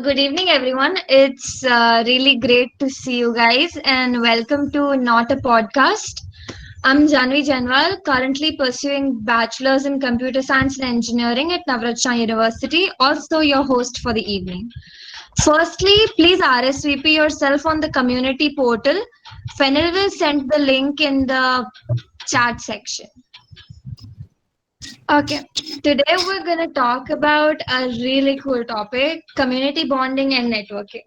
Good evening, everyone. It's really great to see you guys, and welcome to Not a Podcast. I'm Janvi Janwal, currently pursuing Bachelor's in Computer Science and Engineering at Navratna University, also your host for the evening. Firstly, please RSVP yourself on the community portal. Fennel will send the link in the chat section. Okay, today we're going to talk about a really cool topic, community bonding and networking.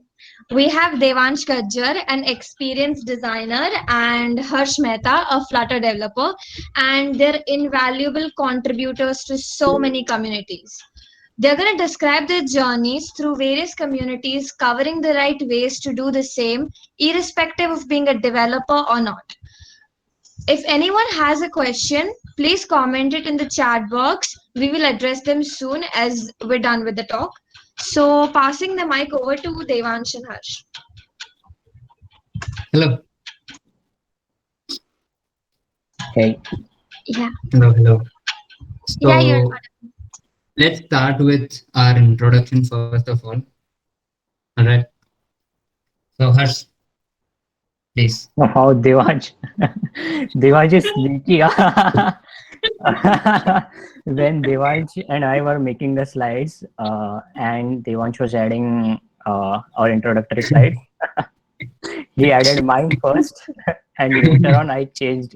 We have Devansh Kajjar, an experienced designer, and Harsh Mehta, a Flutter developer, and they're invaluable contributors to so many communities. They're going to describe their journeys through various communities, covering the right ways to do the same, irrespective of being a developer or not. If anyone has a question, please comment it in the chat box. We will address them soon as we're done with the talk. So, passing the mic over to Devansh and Harsh. Hello, Hey, Yeah, hello. yeah, you're. So let's start with our introduction first of all. All right. So Harsh, please. how Devansh? Devansh is sneaky. When Devansh and I were making the slides, and Devansh was adding our introductory slides, he added mine first, and later on I changed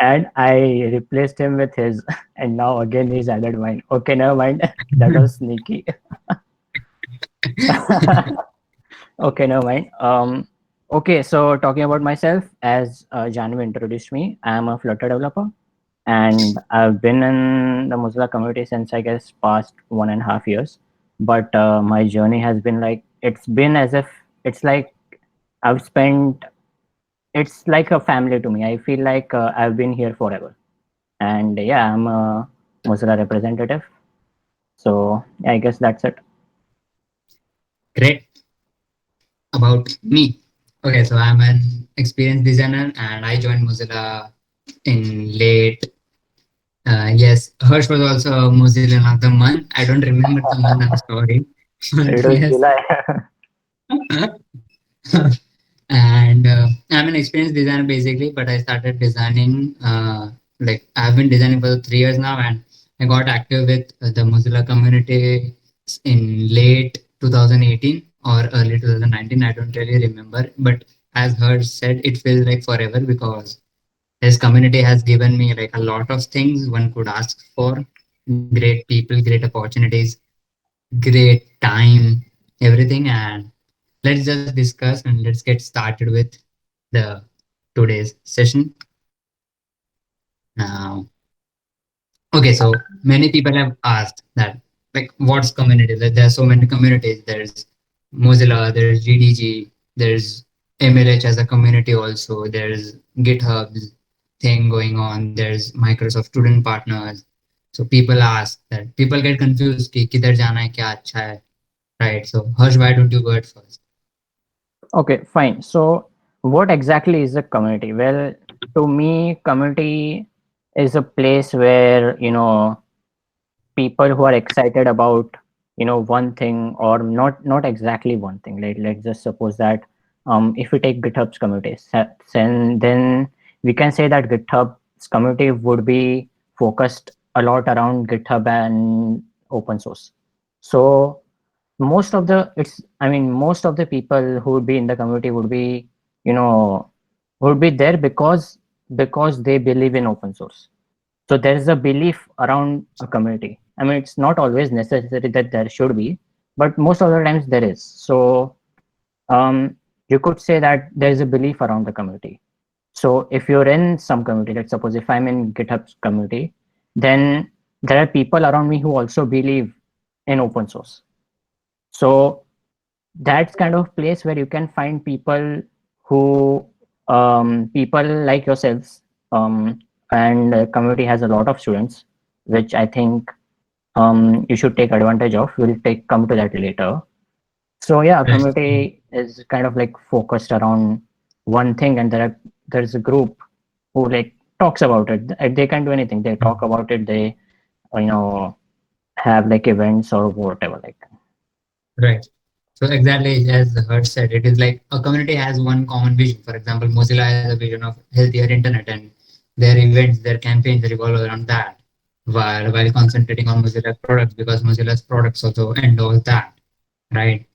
and I replaced him with his, and now again he's added mine. Okay, never mind. That was sneaky. Okay, never mind. Okay, so talking about myself, as Janvi introduced me, I am a Flutter developer, and I've been in the Mozilla community since I guess past 1.5 years. But my journey has been like it's been as if it's like I've spent. It's like a family to me. I feel like I've been here forever, and yeah, I'm a Mozilla representative. So yeah, I guess that's it. Great. About me. Okay, so I'm an experienced designer and I joined Mozilla in late. Yes, Harsh was also a Mozilla of the month. I don't remember the month, I'm sorry. But It was yes. July. And I'm an experienced designer basically, but I started designing like I've been designing for 3 years now, and I got active with the Mozilla community in late 2018 or early 2019. I don't really remember, but as Hers said, it feels like forever because this community has given me like a lot of things one could ask for: great people, great opportunities, great time, everything. And let's just discuss and let's get started with the today's session now. Okay, so many people have asked that like what's community? That there are so many communities. There's Mozilla, there's GDG, there's MLH as a community also. There's GitHub's thing going on. There's Microsoft student partners. So people ask that people get confused कि किधर जाना है क्या अच्छा है, right? So Harsh, why don't you go ahead first? Okay, fine. So, what exactly is a community? Well, to me, community is a place where people who are excited about one thing, or not exactly one thing. Like, let's just suppose that if we take GitHub's community, then we can say that GitHub's community would be focused a lot around GitHub and open source. So most of the people who would be in the community would be you know would be there because they believe in open source. So there is a belief around a community. I mean, it's not always necessary that there should be, but most of the times there is. So you could say that there is a belief around the community. So if you're in some community, let's suppose if I'm in GitHub's community, then there are people around me who also believe in open source. So that's kind of place where you can find people who people like yourselves, and the community has a lot of students, which I think you should take advantage of. We'll take come to that later. So yeah, Right. community is kind of like focused around one thing, and there's a group who like talks about it. They can do anything. They talk about it. They you know have like events or whatever like. Right. So exactly as Hurt said, it is like a community has one common vision. For example, Mozilla has a vision of healthier internet, and their events, their campaigns revolve around that, while concentrating on Mozilla's products because Mozilla's products also endorse that, right?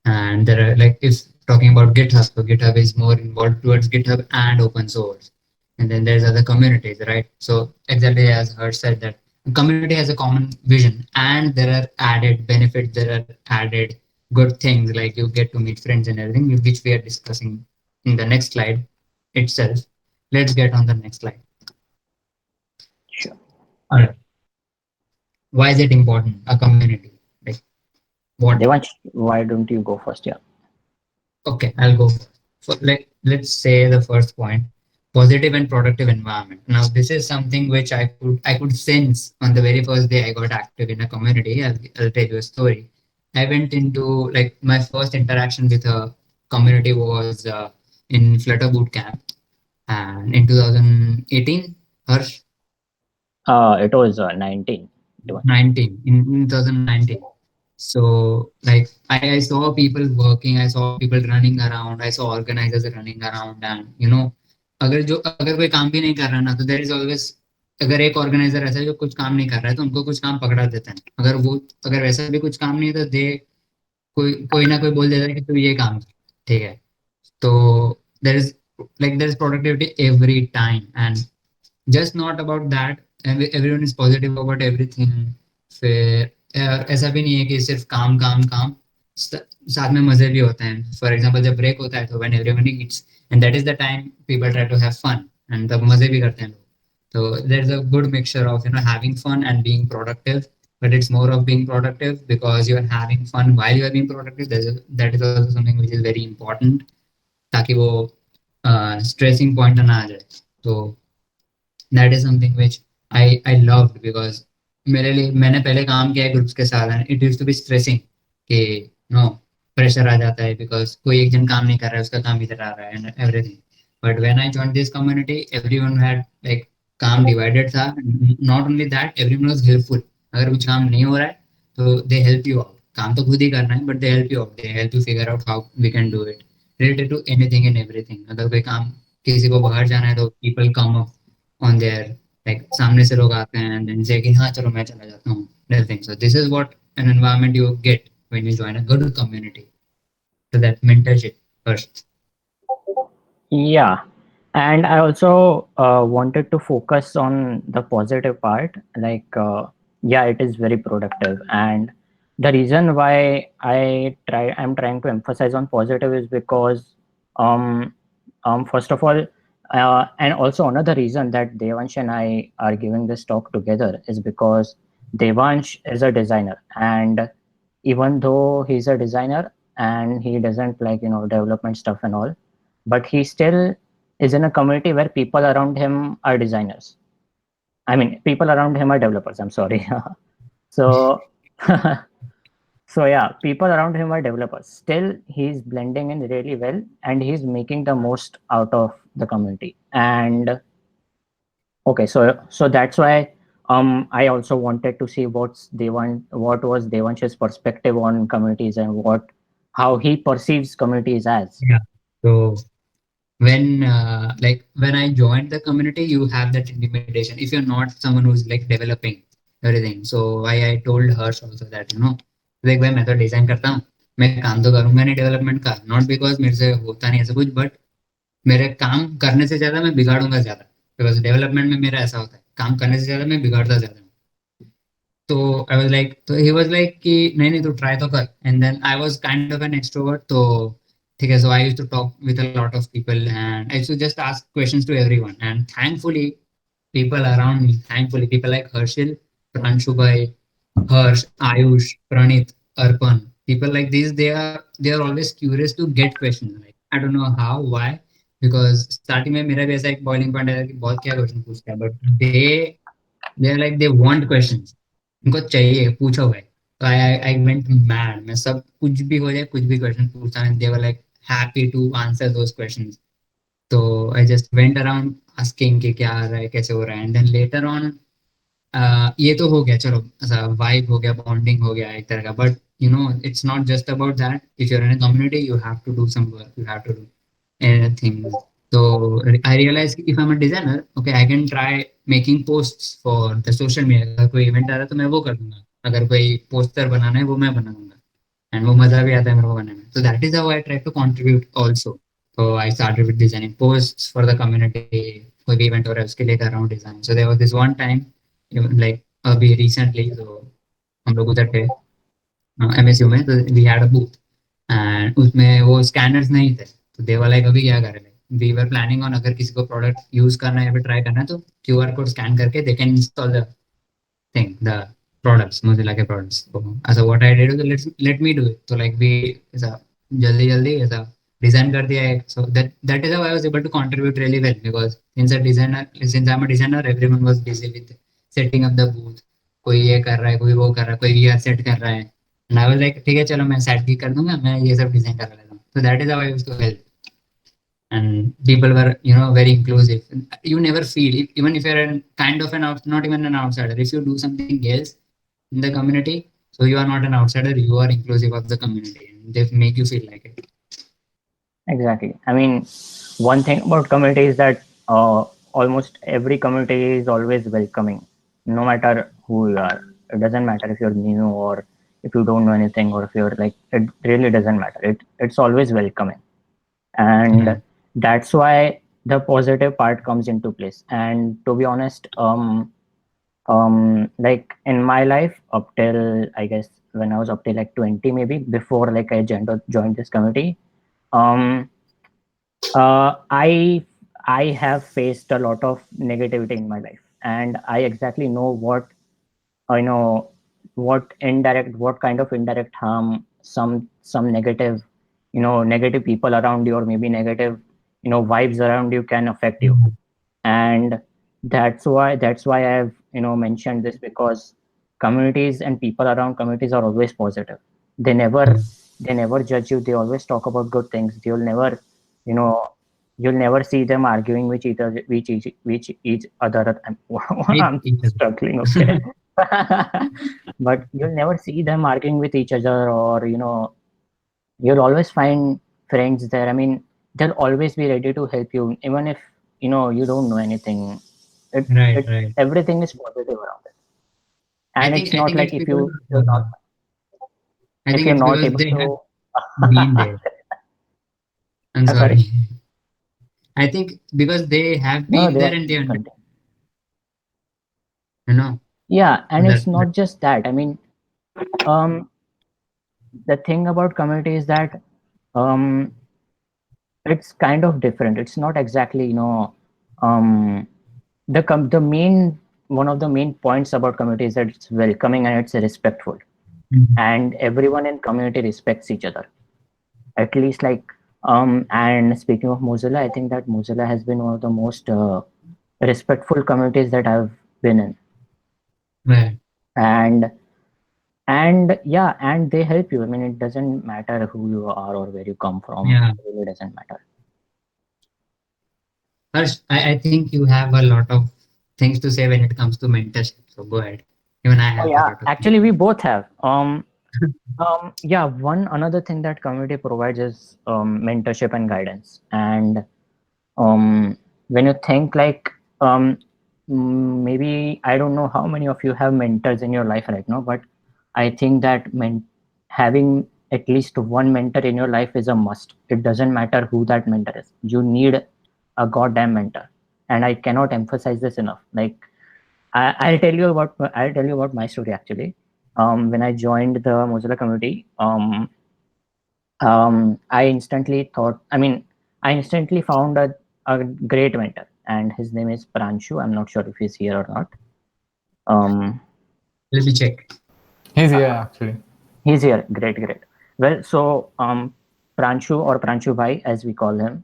And there are like if talking about GitHub, so GitHub is more involved towards GitHub and open source. And then there's other communities, right? So exactly as Hurt said that community has a common vision and there are added benefits, there are added good things like you get to meet friends and everything, which we are discussing in the next slide itself. Let's get on the next slide. Sure. All right. Why is it important? A community. Like what? Devansh, why don't you go first? Yeah. Okay, I'll go for like let's say the first point, positive and productive environment. Now this is something which I could sense on the very first day I got active in a community. I'll tell you a story. I went into like my first interaction with a community was in Flutter Bootcamp and in 2018, Harsh, It was 19. Devansh. 19 in 2019. So like I saw people working, I saw people running around, I saw organizers running around, and अगर कोई काम भी नहीं कर रहा ना तो there is always, अगर एक ऑर्गेनाइजर ऐसा है जो कुछ काम नहीं कर रहा है तो उनको कुछ काम पकड़ा देते हैं, अगर वैसा भी कुछ काम नहीं है तो दे कोई कोई ना कोई बोल देता है कि तू ये काम कर, ठीक है. तो there is there is productivity every time and just not about that, everyone is positive about everything. फिर ऐसा भी नहीं है कि सिर्फ काम काम काम, साथ में मजे भी होते हैं. फॉर एग्जांपल जब ब्रेक होता है तो when everyone eats and that is the time people try to have fun and तब मजे भी करते हैं लोग. तो there is a good mixture of having fun and being productive, but it's more of being productive because you are having fun while you are being productive. That is also something which is very important ताकि वो stressing point ना आ जाए. तो that is something which I loved because मेरे लिए मैंने पहले काम किया है ग्रुप्स के साथ and it used to be stressing कि नो प्रेशर आ जाता है बिकॉज कोई एक जन काम नहीं कर रहा है, उसका काम इधर आ रहा है and everything. But when I joined this community everyone had like काम डिवाइडेड था. Not only that, everyone was helpful. अगर कुछ काम नहीं हो रहा है तो दे हेल्प यू आउट. काम तो खुद ही करना है but they help you out, they help you figure out how we can do it related to anything and everything. अगर कोई काम किसी को बाहर जाना है तो people come up on their like सामने से लोग आते हैं and then say कि हाँ चलो मैं चला जाता हूँ. So this is what an environment you get when you join a good community. So that mentorship first. Yeah. And I also wanted to focus on the positive part. Like, yeah, it is very productive. And the reason why I'm trying to emphasize on positive is because, first of all, and also another reason that Devansh and I are giving this talk together is because Devansh is a designer, and even though he's a designer and he doesn't like development stuff and all, but he still is in a community where people around him are designers. I mean, people around him are developers. I'm sorry. So, so yeah, people around him are developers. Still, he's blending in really well, and he's making the most out of the community. And okay, so that's why I also wanted to see what was Devansh's perspective on communities and how he perceives communities as. Yeah. So when I joined the community, you have that intimidation if you're not someone who's like developing everything. So I told Harsh also that like भाई मैं तो design करता हूँ, मैं काम तो करूंगा नहीं डेवलपमेंट का, नॉट बिकॉज मेरे से होता नहीं ऐसा कुछ, बट मेरे काम करने से ज्यादा मैं बिगाड़ूंगा ज्यादा, बिकॉज डेवलपमेंट में मेरा ऐसा होता है काम करने से ज्यादा मैं बिगाड़ता ज्यादा हूँ. तो आई वाज लाइक, तो ही वाज लाइक कि नहीं नहीं तू ट्राई तो कर. And then I was kind of an extrovert, तो ठीक है. So I used to talk with a lot of people and I used to just ask questions to everyone and thankfully people around me, thankfully people like Harshil, Pranshu bhai, Harsh, Ayush, Pranit, Arpan, people like these, they are always curious to get questions. Like I don't know how, why, because starting में मेरा भी ऐसा एक boiling point है कि बहुत क्या question पूछता है, but they are like they want questions, उनको चाहिए, पूछो भाई. तो I went mad. मैं सब कुछ भी हो जाए कुछ भी क्वेश्चन पूछता and they were like happy to answer those questions. तो I just went around asking कि क्या आ रहा है कैसे हो रहा है. एंड देन लेटर ऑन ये तो हो गया, चलो ऐसा वाइब हो गया, बॉन्डिंग हो गया एक तरह का. But it's not just about that. If you're in a community, you have to do some work, you have to do things. So I realized if I'm a designer, okay, I can try making posts for the social media. अगर कोई event आ रहा है तो मैं वो कर दूंगा, अगर कोई पोस्टर बनाना है वो मैं बना दूंगा, एंड वो मजा भी आता है मेरे को बनाने में. So that is how I try to contribute also. So I started with designing posts for the community. कोई भी इवेंट हो रहा है उसके लिए कर रहा हूँ design. So there was this one time, like अभी recently, so हम लोग उधर थे MSU में, तो we had a booth and उसमें वो स्कैनर्स नहीं थे. तो दे वर लाइक अभी क्या करें, वी वर प्लानिंग ऑन अगर किसी को प्रोडक्ट यूज करना है या फिर ट्राई करना है तो QR कोड स्कैन करके they can install the thing, the products, Mozilla के products. So what I did was let me do it. So like we ऐसा जल्दी जल्दी ऐसा डिजाइन कर दिया है. So that is how I was able to contribute really well, because since I'm a designer, everyone was busy with setting up the booth. कोई ये कर रहा है, कोई वो कर रहा है, कोई VR सेट कर रहा है, and I was like ठीक है चलो मैं सेट भी कर दूंगा, मैं ये सब डिजाइन कर लेता हूँ. So that is how I used to help. And people were very inclusive. You never feel, even if you're kind of not even an outsider, if you do something else in the community, so you are not an outsider, you are inclusive of the community, and they make you feel like it. Exactly. I mean, one thing about community is that almost every community is always welcoming, no matter who you are. It doesn't matter if you're new or if you don't know anything, or if you're like, it really doesn't matter. It's always welcoming, and that's why the positive part comes into place. And to be honest, like in my life, up till I guess when I was up till like 20, maybe before like I joined this community, um I have faced a lot of negativity in my life, and I exactly know I know what kind of indirect harm some negative negative people around you, or maybe negative vibes around you, can affect you. And that's why I've mentioned this, because communities and people around communities are always positive. They never they never judge you. They always talk about good things. You know you'll never see them arguing with each other. I'm Each other. struggling, okay. But you'll never see them arguing with each other, or you'll always find friends there. I mean, they'll always be ready to help you, even if you don't know anything. Right. Everything is positive around it. And it's I not think like it's because I if think you're it's not because able they have to been there. I'm sorry. sorry. I think because they have No, been there and they understand, continue. you know Yeah, and it's that. not just that. I mean, um the thing about community is that um it's kind of different. It's not exactly um the main one of the main points about community is that it's welcoming and it's respectful, and everyone in community respects each other, at least. Like and speaking of Mozilla, I think that Mozilla has been one of the most respectful communities that I've been in. Right. And yeah, and they help you. I mean, it doesn't matter who you are or where you come from. Yeah. It really doesn't matter. Harsh, I think you have a lot of things to say when it comes to mentorship. So go ahead. Even I have a Yeah, lot of things. actually we both have yeah, one another thing that community provides is mentorship and guidance. And when you think like maybe I don't know how many of you have mentors in your life right now, but I think that having at least one mentor in your life is a must. It doesn't matter who that mentor is. You need a goddamn mentor, and I cannot emphasize this enough. Like I'll tell you about my story actually. When I joined the Mozilla community, I instantly thought. I mean, I instantly found a great mentor, and his name is Pranshu. I'm not sure if he's here or not. Let me check. He's here actually. He's here. Great, great. Well, so Pranshu, or Pranshu Bhai as we call him,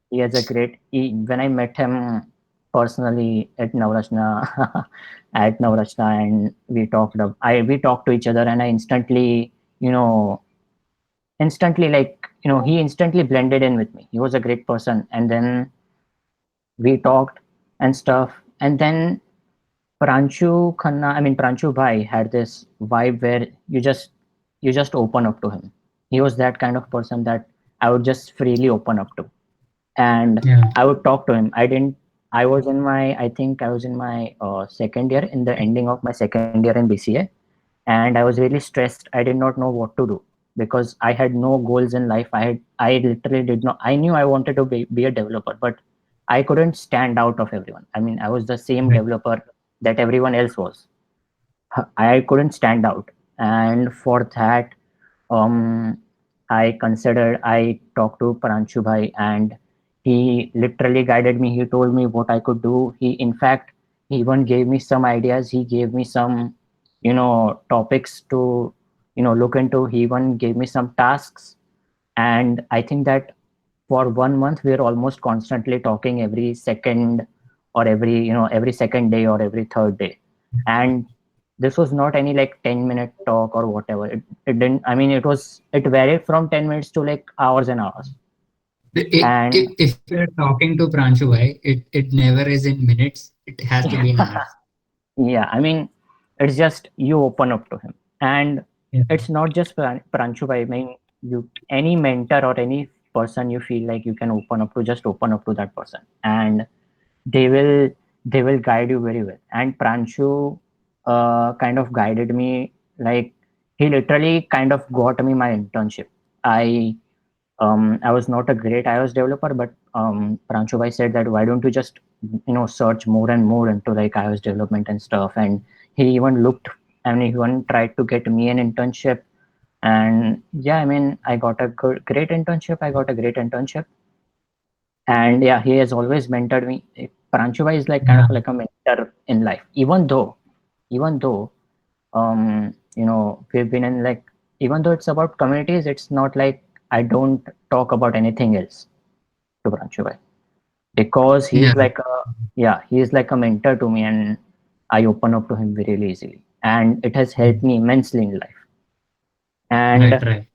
he has a great. When I met him personally at Navrachna, and we talked to each other, and I instantly, he instantly blended in with me. He was a great person, and then we talked and stuff, and then Pranshu Khanna, I mean Pranshu Bhai had this vibe where you just open up to him. He was that kind of person that I would just freely open up to, and Yeah. I would talk to him. I didn't. I was in my. I think I was in my second year, in the ending of my second year in BCA, and I was really stressed. I did not know what to do because I had no goals in life. I literally did not. I knew I wanted to be a developer, but I couldn't stand out of everyone. I mean, I was the same Right. developer that everyone else was. I couldn't stand out, and for that, um, I talked to Pranshu Bhai, and he literally guided me. He told me what I could do. In fact, he even gave me some ideas. He gave me some, topics to, look into. He even gave me some tasks, and I think that for 1 month we are almost constantly talking every second, or every second day or every third day. And this was not any like 10-minute talk or whatever. It didn't, I mean, it varied from 10 minutes to like hours and hours. And If you're talking to Pranshu Bhai, it never is in minutes. It has to be in hours. yeah, I mean, it's just you open up to him. And Yeah. it's not just Pranshu Bhai. I mean, any mentor or any person you feel like you can open up to, just open up to that person. And they will they will guide you very well. And Pranshu kind of guided me, like he literally kind of got me my internship. I was not a great iOS developer, but Pranshu Bhai said that why don't you just search more and more into like iOS development and stuff. And he even looked, and he even tried to get me an internship. And yeah, I mean, I got a great internship. I got a great internship. And yeah, he has always mentored me. Pranchuva is like kind Yeah. of like a mentor in life, even though we've been in like, even though it's about communities, it's not like I don't talk about anything else to Pranchuva, because Yeah. he is like a mentor to me, and I open up to him very easily, and it has helped me immensely in life. Right. And Right.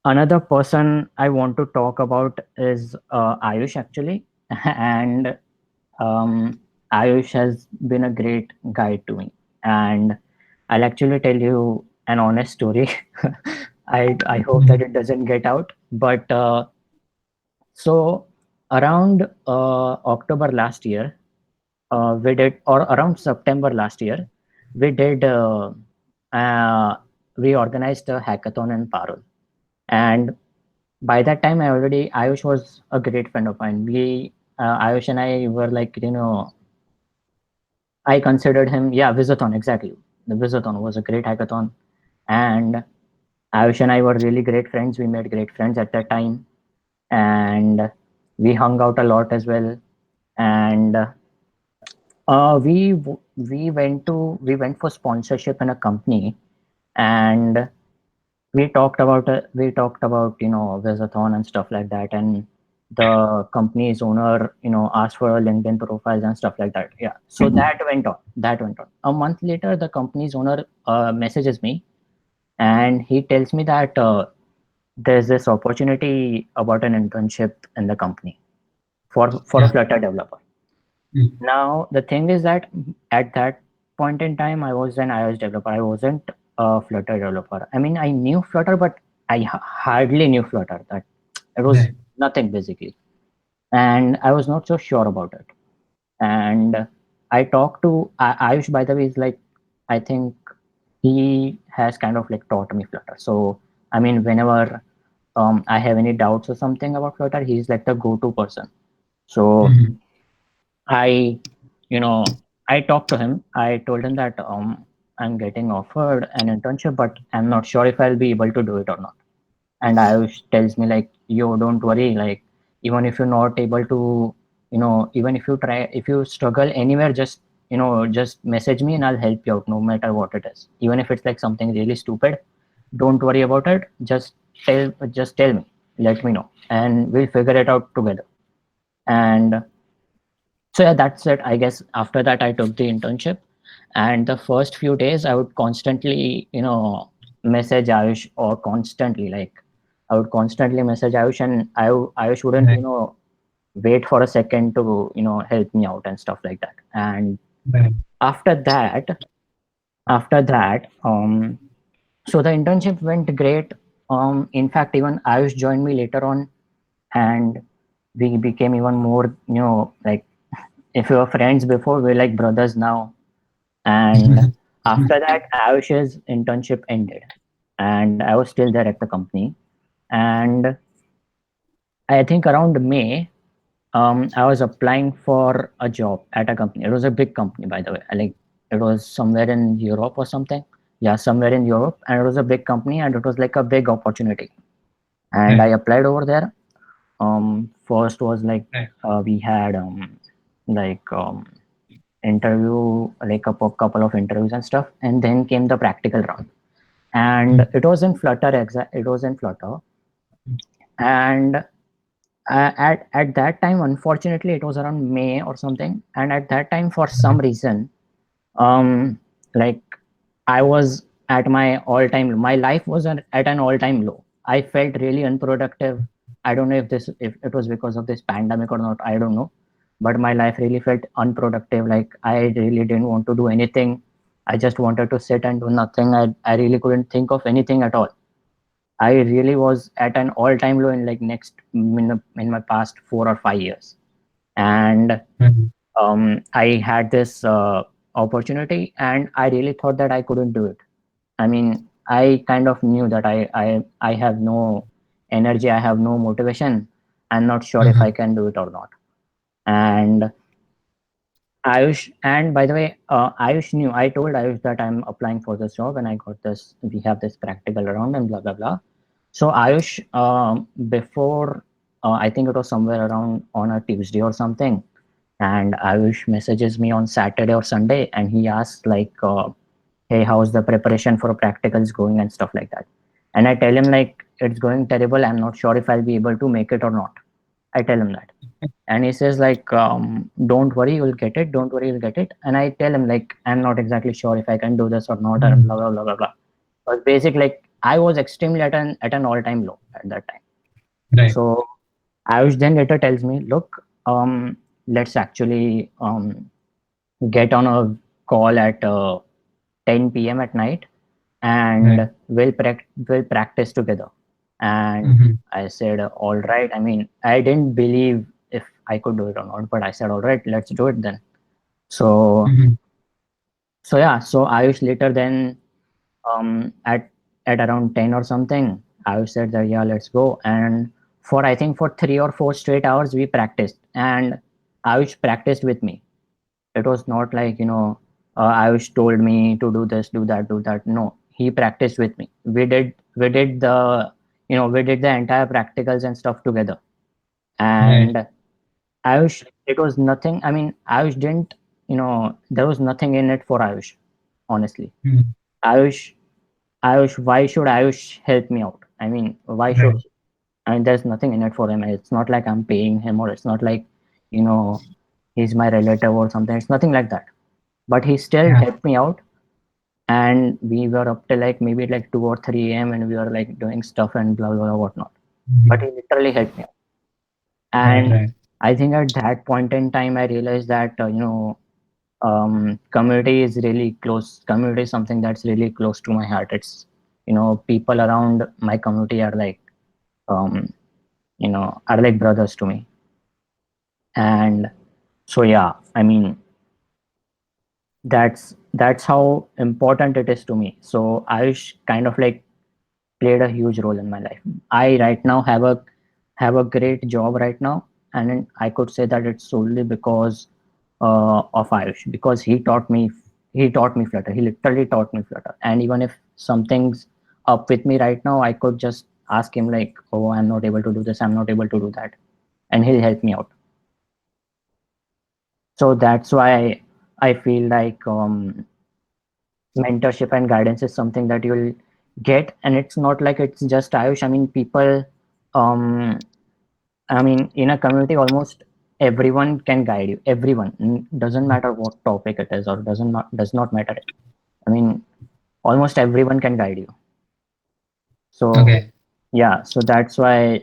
another person I want to talk about is Ayush actually. And um, Ayush has been a great guide to me, and I'll actually tell you an honest story. I hope that it doesn't get out, but so around October last year, we did, or around September last year, we did. Uh, we organized a hackathon in Parul, and by that time Ayush was a great friend of mine. Ayush and I were like, I considered him, yeah, Visathon, exactly. The Visathon was a great hackathon, and Ayush and I were really great friends. We made great friends at that time, and we hung out a lot as well. And we went for sponsorship in a company, and we talked about Visathon and stuff like that. And the company's owner asked for a LinkedIn profiles and stuff like that. Yeah, so that went on a month later. The company's owner messages me, and he tells me that there's this opportunity about an internship in the company for a Yeah. Flutter developer. Mm. Now the thing is that at that point in time, I was an iOS developer. I wasn't a Flutter developer. I mean, I knew Flutter, but I hardly knew Flutter. That it was Right. nothing basically, and I was not so sure about it. And I talked to Ayush. By the way, is like, I think he has kind of like taught me Flutter. So I mean, whenever I have any doubts or something about Flutter, he's like the go-to person. So Mhm. I, you know, I talked to him. I told him that I'm getting offered an internship, but I'm not sure if I'll be able to do it or not. And Ayush tells me like, "Yo, don't worry. Like, even if you're not able to, even if you try, if you struggle anywhere, just message me and I'll help you out, no matter what it is. Even if it's like something really stupid, don't worry about it. Just tell me, let me know, and we'll figure it out together." And so yeah, that's it. I guess after that I took the internship, and the first few days I would constantly, message Ayush, or constantly like I would constantly message Ayush, and Ayush wouldn't, Right. wait for a second to, help me out and stuff like that. And Right. After that, so the internship went great. In fact, even Ayush joined me later on, and we became even more, like if we were friends before, we're like brothers now. And after that, Ayush's internship ended, and I was still there at the company. And I think around May, I was applying for a job at a company. It was a big company, by the way. Like it was somewhere in Europe or something. Yeah, somewhere in Europe, and it was a big company, and it was like a big opportunity. And I Right. applied over there. First was like Right. we had like interview, like a couple of interviews and stuff, and then came the practical round. And Mm. it was in Flutter. It was in Flutter, and at that time, unfortunately, it was around May or something. And at that time, for some Mhm. reason, um, like I was at my all-time. My life was at an all-time low. I felt really unproductive. I don't know if it was because of this pandemic or not. I don't know, but my life really felt unproductive. Like I really didn't want to do anything. I just wanted to sit and do nothing. I really couldn't think of anything at all. I really was at an all-time low in like in my past 4 or 5 years. And Mhm. I had this opportunity, and I really thought that I couldn't do it. I mean, I kind of knew that I have no energy, I have no motivation. I'm not sure if I Mhm. can do it or not. And Ayush, and by the way, Ayush knew. I told Ayush that I'm applying for this job and I got this. We have this practical around and blah blah blah. So Ayush, before I think it was somewhere around on a Tuesday or something, and Ayush messages me on Saturday or Sunday, and he asks like, "Hey, how's the preparation for practicals going and stuff like that?" And I tell him like, "It's going terrible. I'm not sure if I'll be able to make it or not." I tell him that, and he says like, "Don't worry, you'll get it. Don't worry, you'll get it." And I tell him like, "I'm not exactly sure if I can do this or not," and blah Mhm. blah blah blah blah. But basic like I was extremely at an all time low at that time. Right. So Ayush then later tells me, "Look, let's actually get on a call at 10 p.m. at night, and Right. we'll practice together." And Mhm. I said, "All right." I mean, I didn't believe if I could do it or not, but I said, "All right, let's do it then." So Mhm. yeah, so Ayush later then at around 10 or something, Ayush said that yeah, let's go. And for I think for 3 or 4 straight hours we practiced, and Ayush practiced with me. It was not like Ayush told me to do this, do that, do that. No, he practiced with me. We did the entire practicals and stuff together. Right. And Ayush, it was nothing. I mean, Ayush didn't, there was nothing in it for Ayush, honestly. Mhm. Ayush, why should Ayush help me out? I mean, why should Right. he? I mean, there's nothing in it for him. It's not like I'm paying him, or it's not like, you know, he's my relative or something. It's nothing like that. But he still Yeah. helped me out, and we were up till like maybe like 2 or 3 a.m. and we were like doing stuff and blah blah blah whatnot. But Mhm. he literally helped me out. Right. And Right. I think at that point in time, I realized that community is really close. Community is something that's really close to my heart. It's people around my community are like um, are like brothers to me. And so yeah, I mean that's how important it is to me. So Ayush kind of like played a huge role in my life. I right now have a great job right now, and I could say that it's solely because of Ayush, because he taught me Flutter. He literally taught me Flutter. And even if something's up with me right now, I could just ask him like, "Oh, I'm not able to do this. I'm not able to do that," and he'll help me out. So that's why I feel like mentorship and guidance is something that you'll get, and it's not like it's just Ayush. I mean, people, um, I mean, in a community, almost everyone can guide you. Everyone. Doesn't matter what topic it is, or does not matter. I mean, almost everyone can guide you. So Okay. yeah, so that's why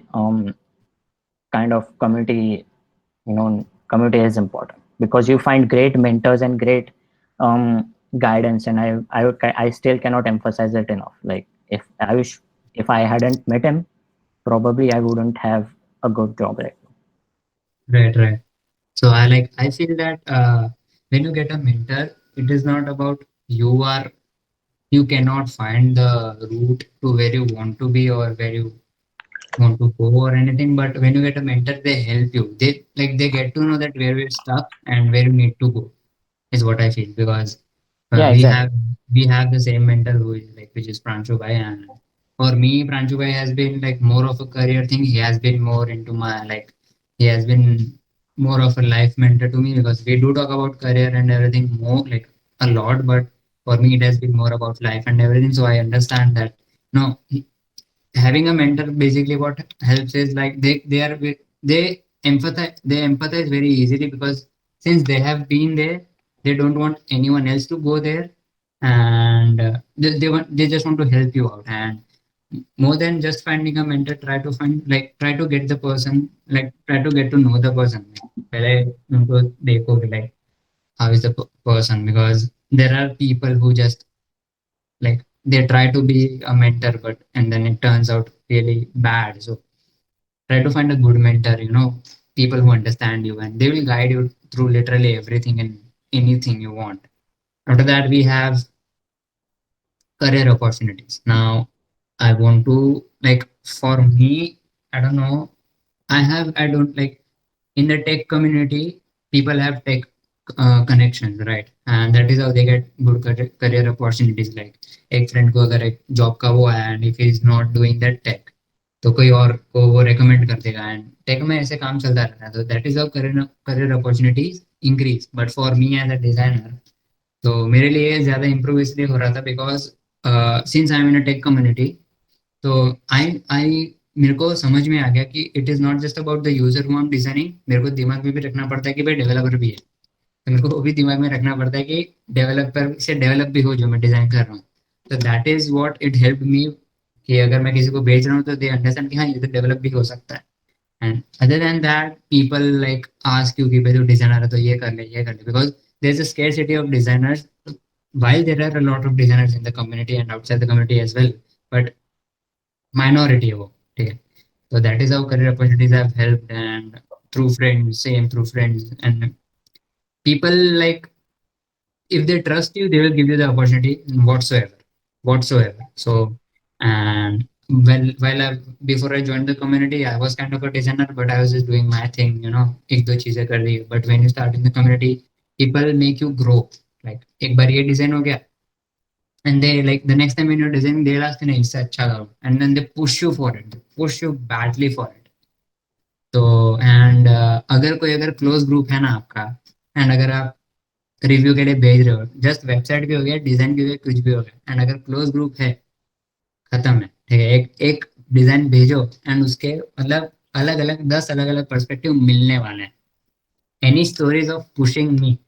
kind of community, community is important, because you find great mentors and great guidance, and I still cannot emphasize it enough. Like if I hadn't met him, probably I wouldn't have a good job right now. Right. So I feel that when you get a mentor, it is not about you cannot find the route to where you want to be or where you want to go or anything. But when you get a mentor, they help you. They get to know that where you're stuck and where you need to go is what I feel, because Yeah, we exactly. have the same mentor who is which is Pranchu Bhai, and for me Pranchu Bhai has been like more of a career thing. He has been more into my he has been more of a life mentor to me, because we do talk about career and everything more like a lot, but for me it has been more about life and everything. So I understand that no, having a mentor basically what helps is like they empathize very easily, because since they have been there, they don't want anyone else to go there, and they just want to help you out. And more than just finding a mentor, try to get the person, try to get to know the person. पहले उनको देखो कि like how is the person, because there are people who just they try to be a mentor, but and then it turns out really bad. So try to find a good mentor, people who understand you, and they will guide you through literally everything and anything you want. After that, we have career opportunities. Now I want to for me, I don't know, I don't in the tech community, people have tech connections, right? And that is how they get good career opportunities. Like एक friend को अगर एक job का वो आया, and if he is not doing that tech, तो कोई और को वो recommend कर देगा, and tech में ऐसे काम चलता रहता है. तो that is how career opportunities increase. But for me as a designer, तो मेरे लिए ज़्यादा improve इसलिए हो रहा था, because since I am in a tech community, तो आई मेरे को समझ में आ गया कि it is not just about the user who I am designing. मेरे को दिमाग में भी रखना पड़ता है कि भाई डेवलपर भी है, तो मेरे को वो भी दिमाग में रखना पड़ता है कि डेवलपर से डेवलप भी हो जो मैं डिजाइन कर रहा हूँ. तो that is what it help me, कि अगर मैं किसी को भेज रहा हूँ तो दे अंडरस्टैंड कि हाँ ये तो डेवलप भी हो सकता है. And other than that, people ask you कि भाई तू डिजाइनर है तो ये कर ले, because there is a scarcity of designers. While there are a lot of designers in the community and outside the community as well, but minority है वो, ठीक है. So that is how career opportunities have helped, and through friends, and people if they trust you, they will give you the opportunity whatsoever. So, and before I joined the community, I was kind of a designer, but I was just doing my thing, एक दो चीजें कर दी. But when you start in the community, people make you grow. Like एक बार ये design हो गया, and they the next time when you're designing, they'll ask नहीं इससे अच्छा करो, and then they push you for it, they push you badly for it. तो and अगर क्लोज ग्रुप है ना आपका, एंड अगर आप रिव्यू के लिए भेज रहे हो, जस्ट वेबसाइट भी हो गया, डिजाइन भी हो गया, कुछ भी हो गया, एंड अगर क्लोज ग्रुप है, खत्म है, ठीक है. एक एक डिजाइन भेजो एंड उसके अलग अलग 10 अलग अलग पर्सपेक्टिव मिलने वाले हैं. Any stories of pushing me?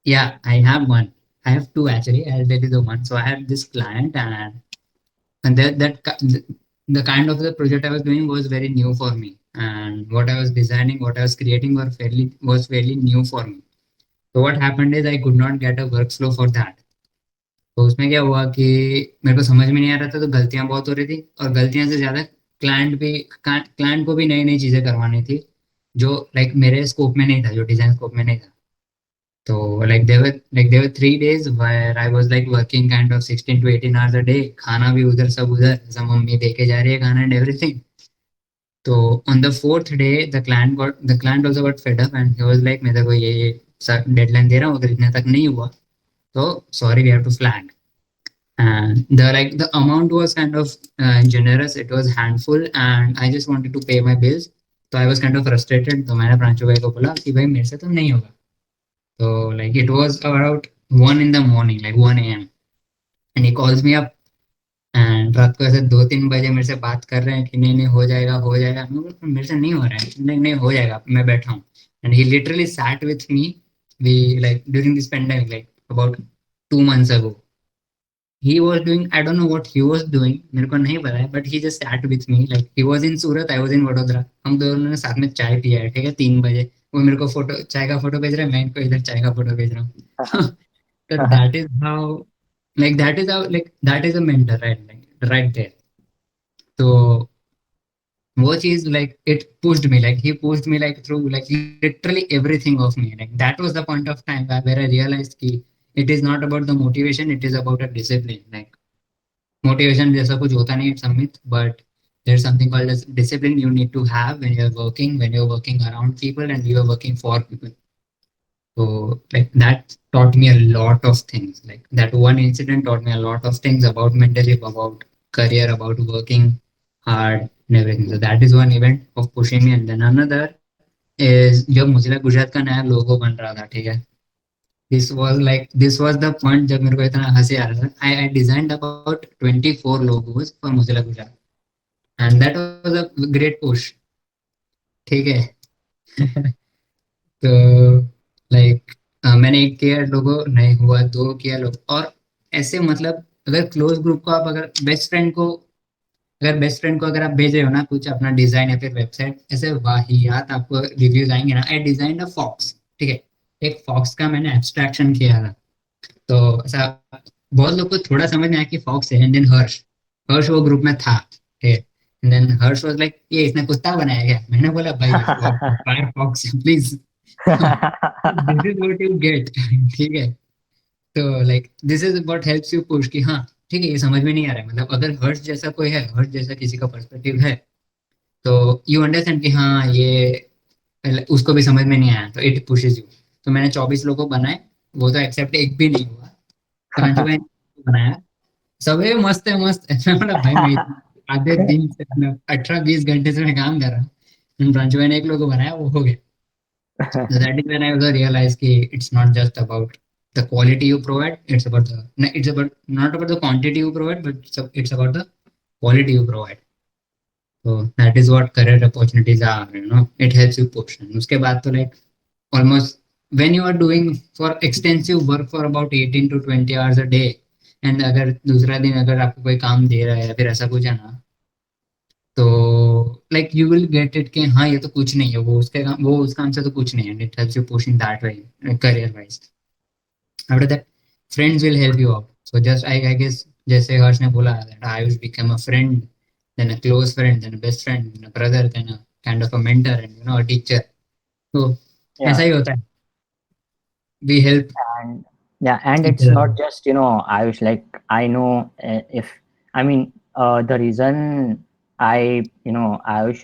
Yeah, I have one. I have two actually. I'll tell you the one. So I have this client, and the kind of the project I was doing was very new for me, and what I was designing, what I was creating was fairly new for me. So what happened is I could not get a workflow for that. तो उसमें क्या हुआ कि मेरे को समझ में नहीं आ रहा था, तो गलतियां बहुत हो रही थी, और गलतियां से ज्यादा क्लाइंट को भी नई नई चीजें करवानी थी, जो मेरे स्कोप में नहीं था, जो डिजाइन स्कोप में नहीं था. So there were 3 days where I was working kind of 16 to 18 hours a day. खाना भी उधर सब उधर, सब मम्मी देके जा रही है खाना and everything. So on the fourth day, the client also got fed up, and he was like, मैं तेरे को ये deadline दे रहा हूँ, अगर इतने तक नहीं हुआ तो sorry, we have to flag. And the amount was kind of generous. It was handful, and I just wanted to pay my bills. So I was kind of frustrated. तो मैंने प्रांशु भाई को बोला कि भाई मेरे से तो नहीं होगा. So it was about 1 in the morning, 1 a.m. And he calls me up, and रात को ऐसे 2-3 बजे मेरे से बात कर रहे हैं कि नहीं हो जाएगा. मेरे से नहीं हो रहा है, नहीं हो जाएगा, मैं बैठा हूँ. And he literally sat with me. We during this pandemic, about 2 months ago. He was doing, I don't know what he was doing, मेरे को नहीं पता है, but he just sat with me. He was in Surat, I was in Vadodara. हम दोनों ने साथ में चाय पिया है, ठीक है, 3 बजे. वो मेरे को चाय का फोटो भेज रहा है, मैं इनको इधर चाय का फोटो भेज रहा हूँ. So that is how, like, that is a mentor, right? Like, right there. So, वो चीज like it pushed me, like he pushed me like through like literally everything of me. Like that was the point of time where I realized कि it is not about the motivation, it is about a discipline. Like motivation जैसा कुछ होता नहीं, it's a myth, but there's something called as discipline you need to have when you're working around people and you're working for people. So like that taught me a lot of things. Like that one incident taught me a lot of things about mentorship, about career, about working hard and everything. So that is one event of pushing me. And then another is जब Mozilla Gujarat का नया लोगो बन रहा था, ठीक है. This was the point जब मेरे को इतना हंसी आ रहा था. I designed about 24 logos for Mozilla Gujarat, and that was a great push. ठीक है. तो लाइक मैंने एक किया लोगो, नहीं हुआ, दो किया लोगो, और ऐसे मतलब अगर क्लोज ग्रुप को आप अगर बेस्ट फ्रेंड को अगर आप भेज रहे हो ना कुछ अपना डिजाइन या फिर वेबसाइट, ऐसे वाहियात आपको रिव्यूज आएंगे ना. आई डिजाइन अ फॉक्स, ठीक है. एक फॉक्स का मैंने एब्स्ट्रैक्शन किया था. तो ऐसा बहुत लोग को थोड़ा समझ में आया कि फॉक्स है. एंड देन हर्ष हर्ष वो ग्रुप में था, ठीक है. And then Harsh was like ये इसने कुत्ता बनाया क्या. मैंने बोला भाई Firefox please. This is what you get. ठीक है. तो like this is what helps you push कि हाँ ठीक है ये समझ में नहीं आ रहा है. मतलब अगर हर्ष जैसा कोई है, हर्ष जैसा किसी का पर्सपेक्टिव है, तो यू अंडरस्टैंड कि हाँ ये उसको भी समझ में नहीं आया, तो इट पुशेस यू. तो मैंने 24 लोगों बनाए, वो तो एक्सेप्ट एक भी नहीं हुआ. प्रांशु भाई ने बनाया, सब है मस्त है मस्त. मैं बोला भाई मैं आधे दिन से 18-20 घंटे से मैं काम कर रहा हूँ. प्रांशु भाई ने एक लोगो बनाया, वो हो गया. So that is when I also realized that it's not just about the quality you provide, it's about it's about not about the quantity you provide, but it's about the quality you provide. So that is what career opportunities are, it helps you push. And उसके बाद तो like almost when you are doing for extensive work for about 18 to 20 hours a day, and अगर दूसरा दिन अगर आपको कोई काम दे रहा है या फिर ऐसा कुछ है ना, तो like you will get it कि हाँ ये तो कुछ नहीं है, वो उस काम से तो कुछ नहीं है. It helps you push in that way career wise. After that friends will help you out. So just I guess जैसे हर्ष ने बोला that I will become a friend, then a close friend, then a best friend, then a brother, then a kind of a mentor and a teacher. तो ऐसा Yeah. ही होता है. We help And yeah, and each it's other. not just, I was like, I know, if I mean, the reason Ayush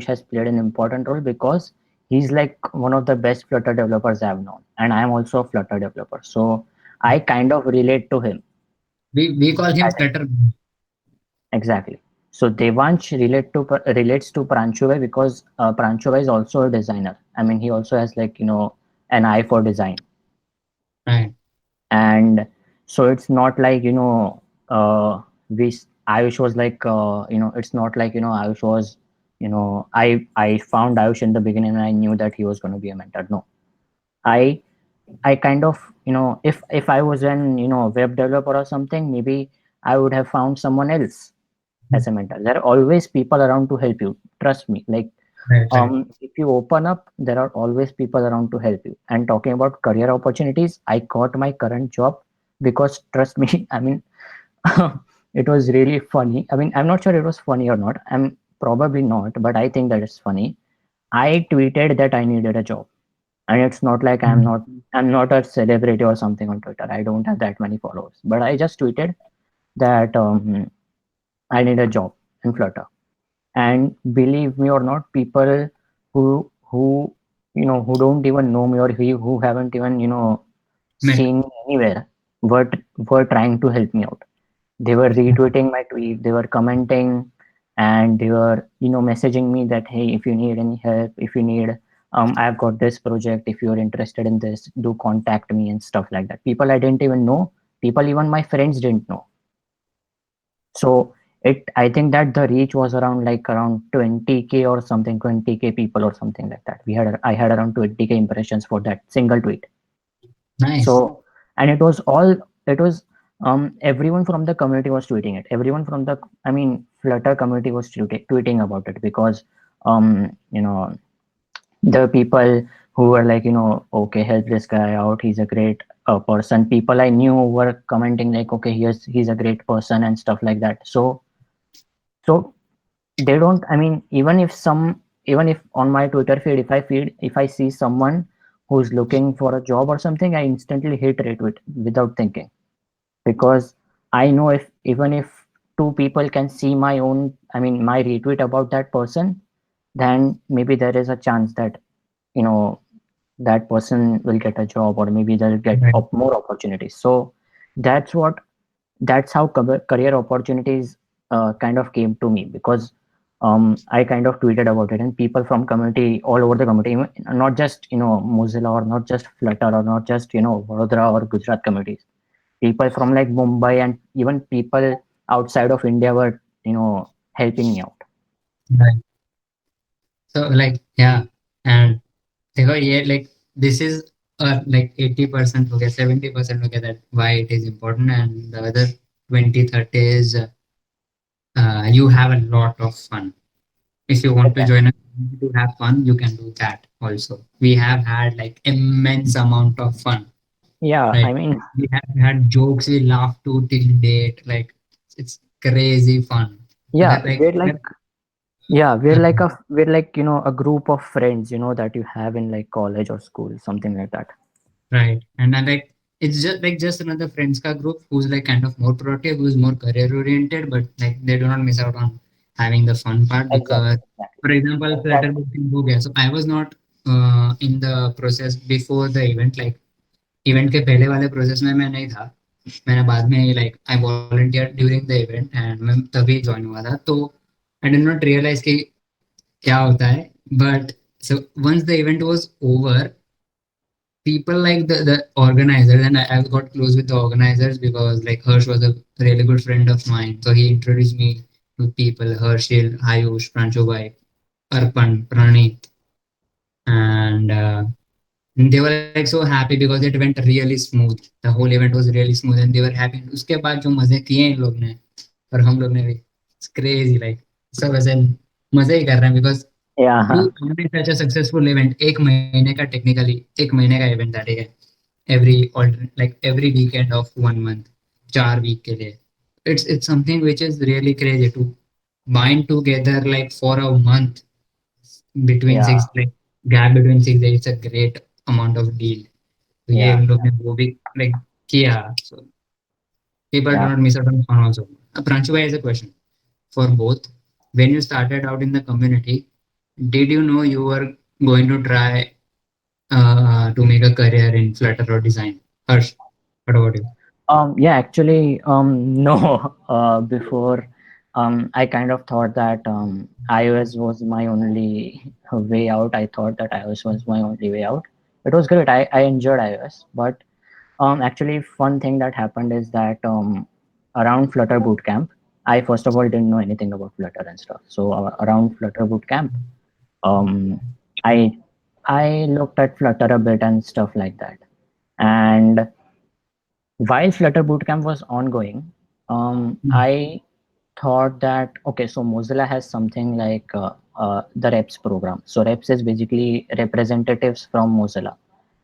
has played an important role because he's like one of the best Flutter developers I've known, and I am also a Flutter developer, so I kind of relate to him. We call him At Flutter. Exactly. So Devansh relates to Pranchuvai because Pranchuvai is also a designer. I mean, he also has like, an eye for design. Right. And so it's not like, we Ayush was like, it's not like, Ayush was, I found Ayush in the beginning and I knew that he was going to be a mentor. No, I I kind of, if I was an, web developer or something, maybe I would have found someone else as a mentor. There are always people around to help you. Trust me. Like, Right. if you open up, there are always people around to help you. And talking about career opportunities, I got my current job because, trust me, I mean, it was really funny. I mean, I'm not sure it was funny or not. I'm probably not, but I think that it's funny. I tweeted that I needed a job, and it's not like I'm not a celebrity or something on Twitter. I don't have that many followers, but I just tweeted that I need a job in Flutter. And believe me or not, people who who don't even know me, or who haven't even Met. seen me anywhere, were trying to help me out. They were retweeting my tweet, they were commenting, and they were messaging me that, hey, if you need any help, if you need, I've got this project, if you're interested in this, do contact me, and stuff like that. People I didn't even know, people even my friends didn't know. So I think that the reach was around 20k or something, 20k people or something like that. I had around 20k impressions for that single tweet. Nice. So, and it was everyone from the community was tweeting it. Everyone from the, I mean, Flutter community was tweeting about it because um you know the people who were like, okay, help this guy out, he's a great person. People I knew were commenting like, okay, he's a great person and stuff like that. So they don't. I mean, even if on my Twitter feed, if I see someone who's looking for a job or something, I instantly hit retweet without thinking, because I know if even if two people can see my retweet about that person, then maybe there is a chance that you know that person will get a job, or maybe they'll get Right. more opportunities. So that's what that's how career opportunities kind of came to me, because I kind of tweeted about it, and people from community all over the community, not just Mozilla, or not just Flutter, or not just Vadodara or Gujarat communities. People from like Mumbai and even people outside of India were helping me out. Right. So like yeah, and देखो ये like this is like 80% हो गया 70% हो गया that why it is important, and the other 20-30 is you have a lot of fun. If you want to Exactly. join a community to have fun, you can do that also. We have had like immense amount of fun, Yeah, I right? mean, We have had jokes we laugh to till date, like it's crazy fun. yeah, Like we're like a group of friends that you have in like college or school, something like that. right, and then like it's just another friends ka group who's like kind of more productive, who's more career oriented, but like they do not miss out on having the fun part Exactly, because, exactly. for example, Flutter Exactly. booking हो गया, so I was not in the process before the event. Like event के पहले वाले process में मैं नहीं था, मैंने बाद में like I volunteer during the event and मैं तभी ज्वाइन हुआ था, तो आई डिड नॉट रियलाइज कि क्या होता है, but so once the event was over, people like the organizers, and I got close with the organizers because like Harsh was a really good friend of mine, so he introduced me to people: Harshil, Ayush, Pranchubhai, Arpan, Praneet, and they were like so happy because it went really smooth. The whole event was really smooth and they were happy. उसके बाद जो मजे किए इन लोग ने और हम लोग ने भी, it's crazy, like सब ऐसे मजे ही कर रहे हैं because to Yeah. organize such a successful event, एक महीने का technically एक महीने का event था, ठीक है, every alternate like every weekend of 1 month, 4 week के लिए, it's something which is really crazy to bind together like for a month between Yeah. six, like gap between 6 days, it's a great amount of deal. तो ये Yeah. उन लोग ने वो भी like किया, so people do Yeah. not miss out on fun also. Pranchu has a question for both. When you started out in the community, did you know you were going to try to make a career in Flutter or design? Harsh, what about you? Yeah, actually, no. Before, I kind of thought that iOS was my only way out. I thought that iOS was my only way out. It was great. I enjoyed iOS, but actually, fun thing that happened is that around Flutter Bootcamp, I first of all didn't know anything about Flutter and stuff. So around Flutter Bootcamp, um, I I looked at Flutter a bit and stuff like that. And while Flutter Bootcamp was ongoing, Mm. I thought that okay, so Mozilla has something like the Reps program. So Reps is basically representatives from Mozilla,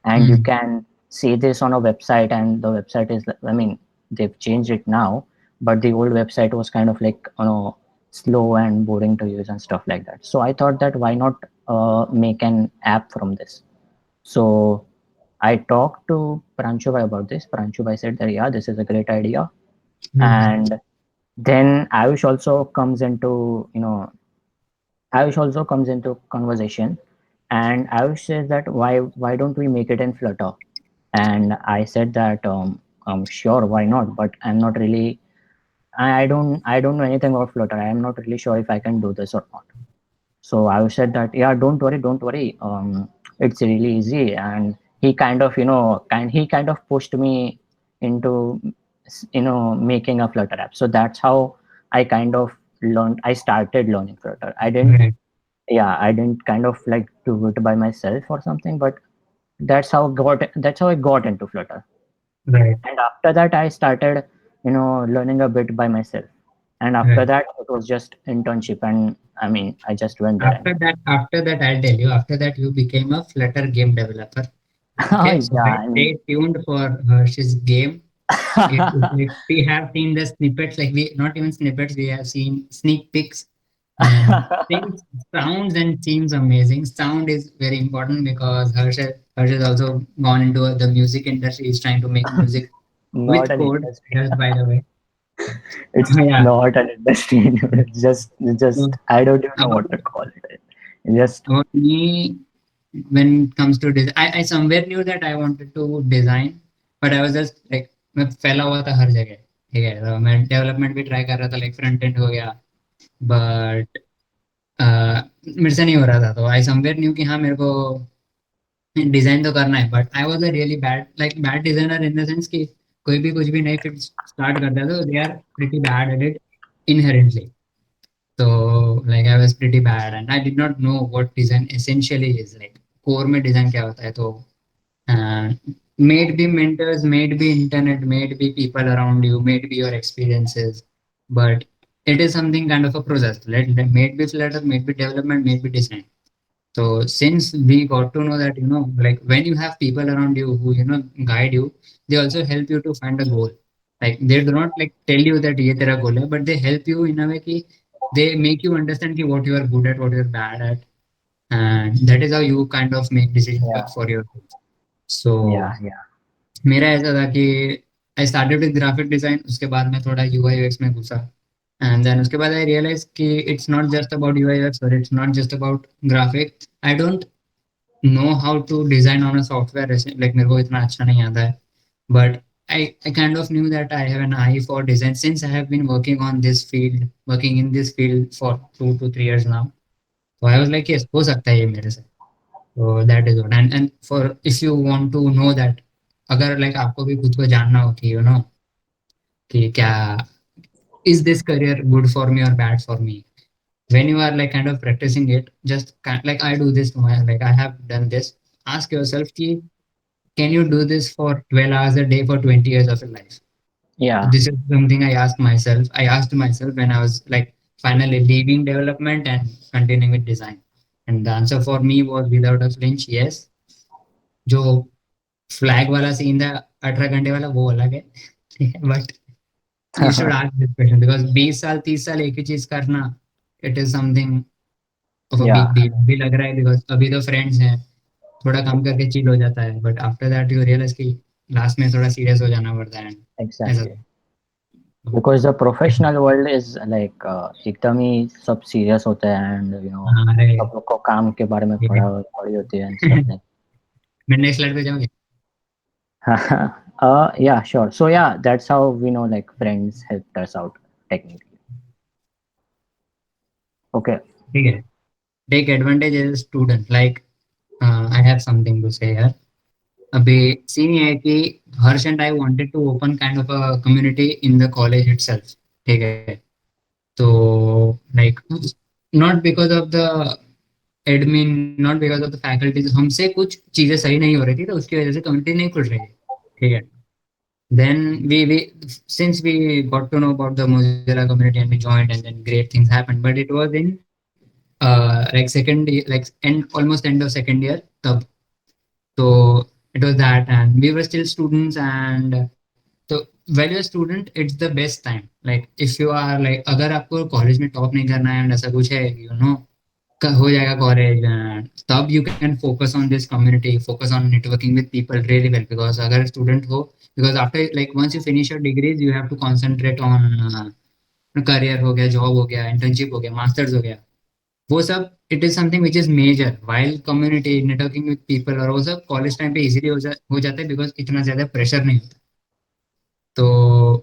and you Mm. can see this on a website. And the website is, I mean, they've changed it now, but the old website was kind of like slow and boring to use and stuff like that. So I thought that why not make an app from this. So I talked to Pranchubhai about this. Pranchubhai said that yeah, this is a great idea. Mm. And then Ayush also comes into conversation, and Ayush says that why don't we make it in Flutter? And I said that sure, why not? But I'm not really I don't know anything about Flutter. I am not really sure if I can do this or not. So I said that yeah, don't worry. It's really easy, and he kind of he kind of pushed me into making a Flutter app. So that's how I kind of learned. I started learning Flutter. Right, I didn't kind of like do it by myself or something, but that's how I got into Flutter. right, And after that, I started learning a bit by myself. And after right. that, it was just internship, and I mean, I just went there and After that, I'll tell you. After that, you became a Flutter game developer, Oh, Okay, so yeah, guys, I stay mean, tuned for Harsh's game. Like, we have seen the snippets, like we not even snippets, we have seen sneak peeks, and things, sounds and seems amazing. Sound is very important because Harsh has also gone into the music industry. He's trying to make music not with an code, industry. just by the way. It's Yeah. not an industry. It's So just I don't even know about what to call it. It's just about me, when it comes to design, I somewhere knew that I wanted to design, but I was just like मैं फैला हुआ था हर जगह. ठीक है, तो मैं development भी ट्राई कर रहा था, लाइक फ्रंट एंड हो गया, बट मेरे से नहीं हो रहा था. तो आई समवेयर न्यू कि हाँ मेरे को डिजाइन तो करना है, but I was a really bad designer in the sense कि कोई भी कुछ भी नई फिट स्टार्ट करता है तो they are pretty bad at it inherently. So like I was pretty bad and I did not know what design essentially is, like core में design क्या होता है. तो uh, may it be mentors, may it be internet, may it be people around you, may it be your experiences, but it is something kind of a process. May it be flutter, may it be development, may it be design. So since we got to know that, like when you have people around you who, guide you, they also help you to find a goal. Like they do not like tell you that ये तेरा goal है, but they help you in a way कि they make you understand कि what you are good at, what you are bad at, and that is how you kind of make decisions yeah, for yourself. So yeah. मेरा ऐसा था कि I started with graphic design, उसके बाद मैं थोड़ा UI UX में घुसा, एंड देन उसके बाद आई रियलाइज कि it's not just about UI UX और it's not just about graphic. I don't know how to design on a software, like मेरे को इतना अच्छा नहीं आता है, but I kind of knew that I have an eye for design since I have been working in this field for 2 to 3 years now. So I was like yes, हो सकता है ये मेरे से. So that is what, and for if you want to know that, अगर like आपको भी खुद को जानना हो कि कि क्या is this career good for me or bad for me, when you are like kind of practicing it, just like I do this to my, like I have done this, ask yourself ki, can you do this for 12 hours a day for 20 years of your life? So Yeah, this is something I asked myself when I was like finally leaving development and continuing with design, and the answer for me was without a flinch, yes. जो flag वाला scene था 18 घंटे वाला, वो अलग है. But you should ask this question because 20 साल 30 साल एक ही चीज करना, it is something of a yeah, big deal. अभी लग रहा है because अभी तो फ्रेंड्स हैं, थोड़ा कम करके चिल हो जाता है, but after that you realize कि लास्ट में थोड़ा सीरियस हो जाना पड़ता है. ऐसा. exactly. Because the professional world is like एकदम ही सब serious होता है and अरे सब लोग को काम के बारे में पढ़ी होती है and stuff like. मैं नेक्स्ट स्लाइड पे जाऊंगी. Yeah, sure. So yeah, that's how we know like friends helped us out technically. Okay. ठीक है, take advantage as a student, like I have something to say यार. अभी scene ये है कि Harsh and I wanted to open kind of a community in the college itself. ठीक है, तो like not because of the admin, not because of the faculties, हमसे कुछ चीजें सही नहीं हो रही थी तो उसकी वजह से कम्युनिटी नहीं खुल रही थी. ठीक है, then we since we got to know about the Mozilla community and we joined, and then great things happened, but it was in like second year, like almost end of second year tab. So it was that, and we were still students, and so when you're a student it's the best time. Like if you are like अगर आपको college में top नहीं करना है and ऐसा कुछ है, हो जाएगा कॉलेज, तब you can focus on this community, focus on networking with people really well, because अगर स्टूडेंट हो, because after like once you finish your degrees you have to concentrate on career, हो गया जॉब, हो गया internship, हो गया masters, हो गया वो सब. It is something which is major while community networking with people, और वो सब कॉलेज टाइम पे इजीली हो जाता है बिकॉज इतना ज्यादा प्रेशर नहीं होता. तो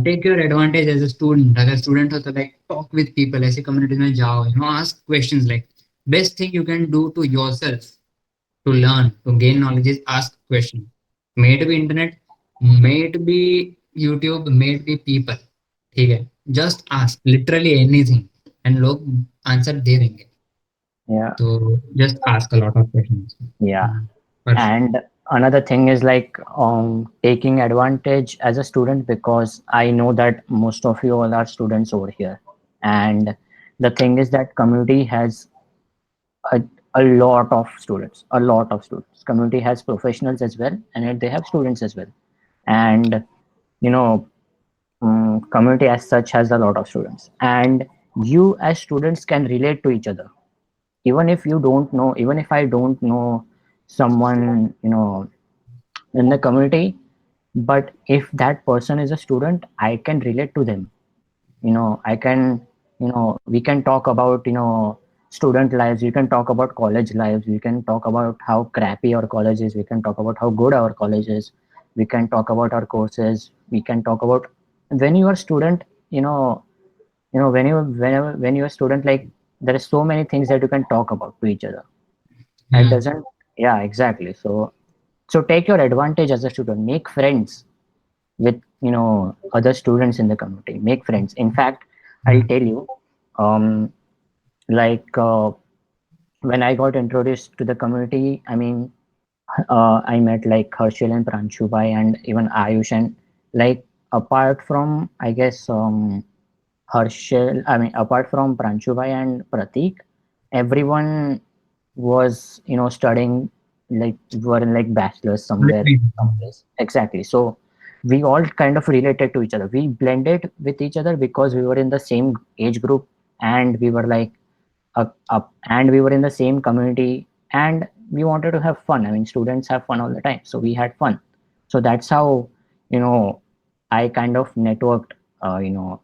take your advantage as a student. अगर स्टूडेंट हो तो लाइक टॉक विद पीपल, ऐसे कम्युनिटीज में जाओ, ask questions. Like best thing you can do to yourself to learn, to gain knowledge is ask question. May it be internet, may it be YouTube, may it be people. ठीक है, just ask literally anything and लोग answer दे देंगे. Yeah. तो just ask a lot of questions. Yeah. पर And another thing is like taking advantage as a student, because I know that most of you all are students over here, and the thing is that community has a a lot of students, a lot of students. Community has professionals as well, and yet they have students as well. And you know, community as such has a lot of students, and you as students can relate to each other. Even if you don't know, even if I don't know someone, in the community, but if that person is a student, I can relate to them. I can, we can talk about, student lives, we can talk about college lives, we can talk about how crappy our college is, we can talk about how good our college is, we can talk about our courses, we can talk about when you are student, when you're a student, like there are so many things that you can talk about to each other. It Yeah. doesn't, yeah, exactly. So take your advantage as a student, make friends with other students in the community, make friends. In fact, I'll tell you, um like when I got introduced to the community, I mean, I met like Harshil and Pranshubai and even Ayush, and like apart from, I guess, Harshil, I mean, apart from Pranshubai and Pratik, everyone was, studying, like were in like bachelor's somewhere, someplace. Exactly. So we all kind of related to each other. We blended with each other because we were in the same age group, and we were like up, and we were in the same community, and we wanted to have fun. I mean, students have fun all the time, so we had fun. So that's how, you know I kind of networked.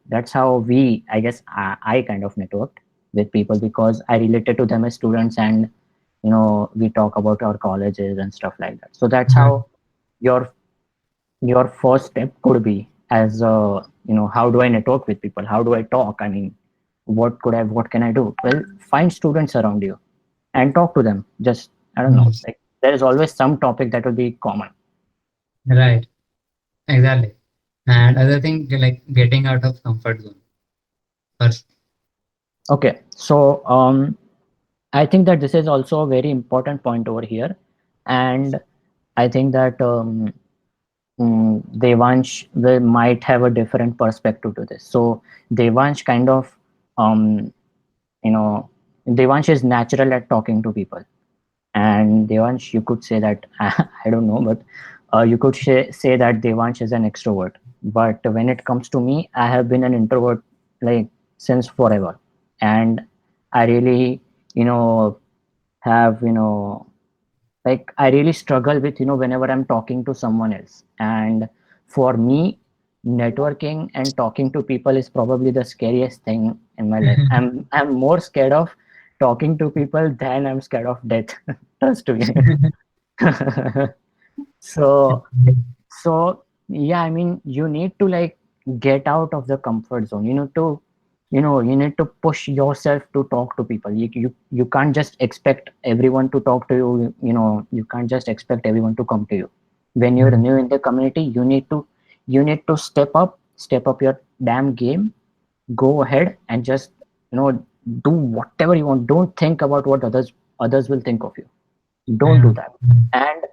That's how I guess, I kind of networked with people, because I related to them as students, and we talk about our colleges and stuff like that. So that's Yeah. how your your first step could be, as how do I network with people, how do I talk, I mean, what can I do? Well, find students around you and talk to them. Just, I don't know, Yes. like there is always some topic that will be common. Right. Exactly. And other thing like getting out of comfort zone first. Okay, so I think that this is also a very important point over here, and I think that Devansh might have a different perspective to this. So Devansh kind of, um, you know, Devansh is natural at talking to people, and Devansh, you could say that I don't know, but you could say that Devansh is an extrovert. But when it comes to me, I have been an introvert like since forever, and I really, you know, have like I really struggle with whenever I'm talking to someone else. And for me, networking and talking to people is probably the scariest thing in my life. I'm more scared of talking to people than I'm scared of death. Trust me. so so yeah, I mean, you need to like get out of the comfort zone. You need to push yourself to talk to people. You can't just expect everyone to talk to you. You can't just expect everyone to come to you. When you're new in the community, you need to step up your damn game. Go ahead and just do whatever you want. Don't think about what others will think of you. Don't Yeah. do that. And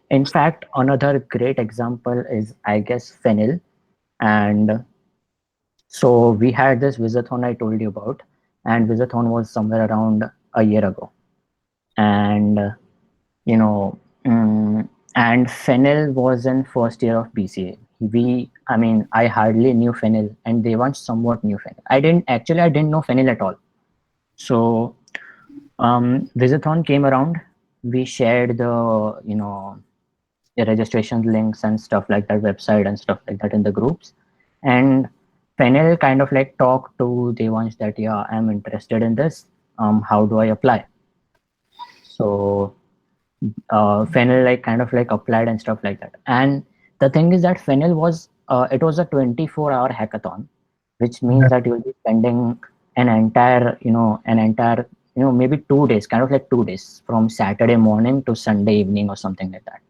in fact, another great example is, I guess, Fennel. And so we had this Visathon I told you about, and Visathon was somewhere around a year ago. And you know, and Fennel was in first year of BCA. I mean, I hardly knew Fennel, and they want somewhat knew Fennel. I didn't know Fennel at all. So Visathon came around. We shared the registration links and stuff like that, website and stuff like that in the groups. And Fennel kind of like talked to Devansh that, yeah, I'm interested in this. How do I apply? So Fennel like kind of like applied and stuff like that. And the thing is that Fennel was it was a 24-hour hackathon, which means that you'll be spending an entire maybe 2 days, kind of like 2 days, from Saturday morning to Sunday evening or something like that.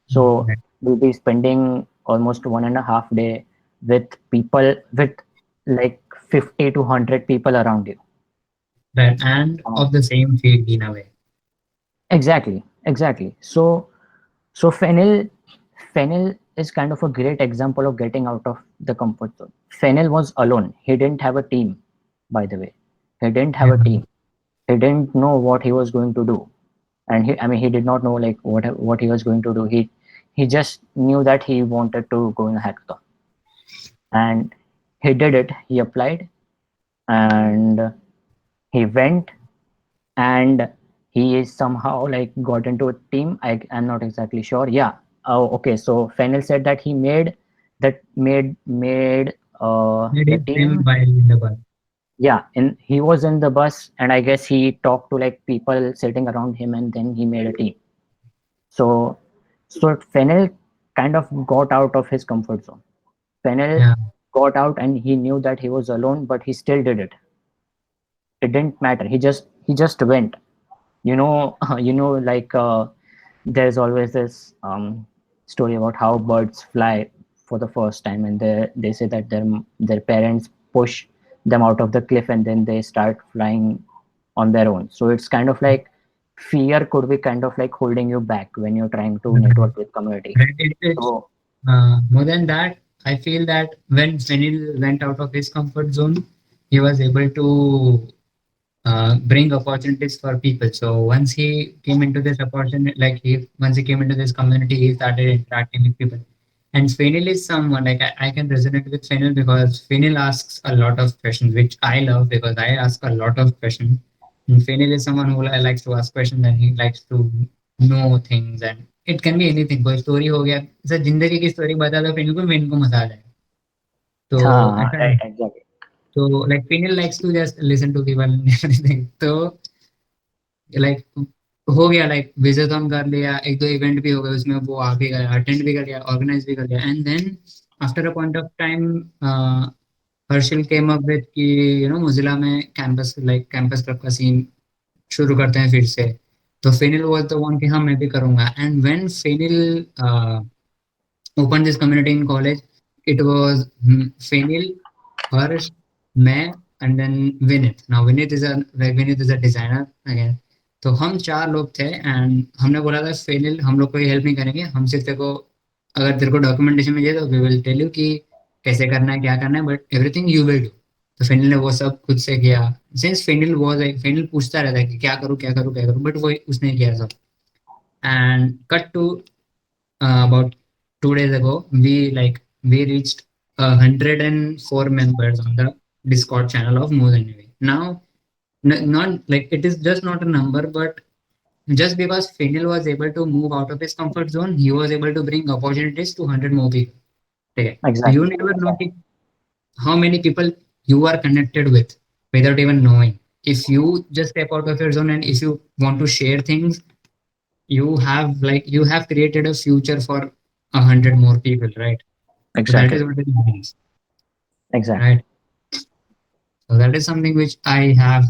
So Right. we'll be spending almost 1.5 day with people, with like 50 to 100 people around you. Right. And Uh, of the same field in a way. exactly. So Fennel is kind of a great example of getting out of the comfort zone. Fennel was alone. He didn't have a team, by the way. He didn't have Yeah. a team. He didn't know what he was going to do. and he did not know like what he was going to do. He just knew that he wanted to go in a hackathon, and he did it. He applied, and he went, and he is somehow like got into a team. I'm not exactly sure. Yeah. Oh, okay. So Fennel said that he made Made the his name team. while in the bus. Yeah, and he was in the bus, and I guess he talked to like people sitting around him, and then he made a team. So so Fennel kind of got out of his comfort zone. Fennel Yeah. got out, and he knew that he was alone, but he still did it. It didn't matter. He just went. Like there's always this story about how birds fly for the first time, and they say that their parents push them out of the cliff, and then they start flying on their own. So it's kind of like fear could be kind of like holding you back when you're trying to Right. network with community. Right. It's So more than that. I feel that when Sunil went out of his comfort zone, he was able to bring opportunities for people. So once he came into this opportunity, like he once he came into this community, he started interacting with people. And Fenil is someone like I can resonate with Fenil because Fenil asks a lot of questions, which I love because I ask a lot of questions. And Fenil is someone who likes to ask questions and he likes to know things and it can be anything. कोई story हो गया, जैसे जिंदगी की story बता दो Fenil को, main को मजा आ जाएगा. तो ऐसा है. right, exactly. So like Fenil likes to just listen to people and everything. So like हो गया लाइक विजिटॉन कर लिया, एक दो इवेंट भी हो गए उसमें, वो आ भी गया, अटेंड भी कर लिया, ऑर्गेनाइज भी कर लिया. And then after a point of time Harshal came up with कि मोजिला में कैंपस लाइक कैंपस क्लब का सीन शुरू करते हैं फिर से. तो फेनिल वाज द वन कि हाँ मैं भी करूंगा. And when Fenil opened this community in college, it was Fenil, Harsh, मैं, and then Vinith. Now Vinith is a designer again. तो हम चार लोग थे एंड हमने बोला था फेनिल हम लोग कोई हेल्प नहीं करेंगे, हम सिर्फ तेरे को अगर तेरे को डॉक्यूमेंटेशन में चाहिए तो वी विल टेल यू कि कैसे करना है क्या करना है, but everything you will do. तो फेनिल ने वो सब खुद से किया. सिंस फेनिल पूछता रहता है कि क्या करूँ क्या करूँ क्या करूँ, बट वो उसने किया सब. And cut to about 2 days ago, we reached 104 members on the Discord channel of More Than Anyway. Now, not like it is just not a number, but just because Fenil was able to move out of his comfort zone, he was able to bring opportunities to 100 more people. Okay. So you Exactly. never know how many people you are connected with without even knowing. If you just step out of your zone and if you want to share things, you have created a future for 100 more people, right? So that is Exactly. what it means, Exactly. right? So that is something which I have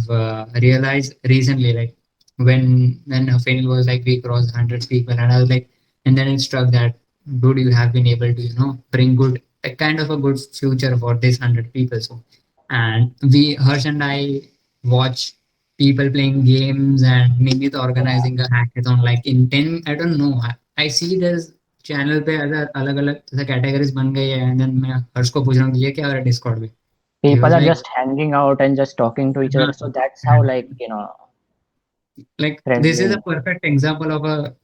realized recently, like when Fainil was like we crossed 100 people, and I was like, and then it struck that, dude, you have been able to bring good a kind of a good future for this 100 people. So, and we Harsh and I watch people playing games and maybe the organizing a hackathon like in 10, I don't know. I see there's channel पे अगर अलग अलग जैसे categories बन गई है, and then मैं हर्ष को पूछ रहा हूँ कि ये क्या हो रहा है डिस्कॉर्ड पे. He People was are like, just hanging out and just talking to each other. So that's how like like this is a friendly. perfect example of a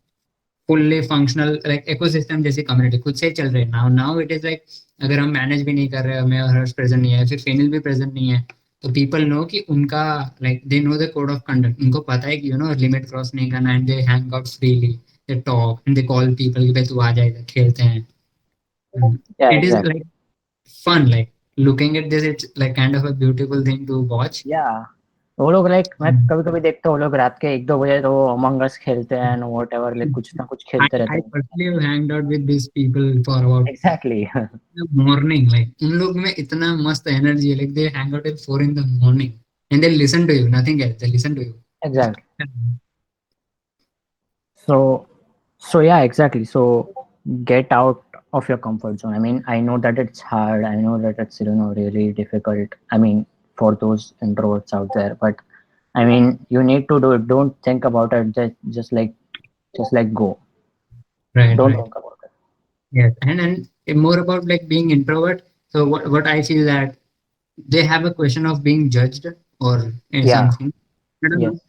fully functional like ecosystem जैसी community खुद से ही चल रही है. Now it is like अगर हम manage भी नहीं कर रहे, मैं और हर्ष प्रेजेंट नहीं है, फिर फेनिल भी प्रेजेंट नहीं है, तो पीपल नो कि उनका like they know the code of conduct. उनको पता है कि लिमिट क्रॉस नहीं करना, and they hang out freely, they talk and they call people कि भाई तू आ जाएगा खेलते हैं. Yeah, It is exactly. like fun, like looking at this, it's like kind of a beautiful thing to watch. Yeah. वो लोग like मैं कभी कभी देखता हूँ वो लोग रात के 1-2 बजे तो अमंग अस खेलते हैं एंड वॉट एवर लाइक कुछ ना कुछ खेलते रहते I हैं. personally have hanged out with these people for about Exactly. Morning. Like उन लोग में इतना मस्त एनर्जी है, like they hang out at 4 in the morning and they listen to you, nothing else, they listen to you. Exactly. So yeah, exactly. So get out of your comfort zone. I mean, I know that it's hard. I know that it's really difficult. I mean, for those introverts out there, but I mean, you need to do it. Don't think about it. Just like go. Right, Don't right. think about it. Yes. And more about like being introvert. So what I feel that they have a question of being judged or Yeah. something. I don't Yes. know.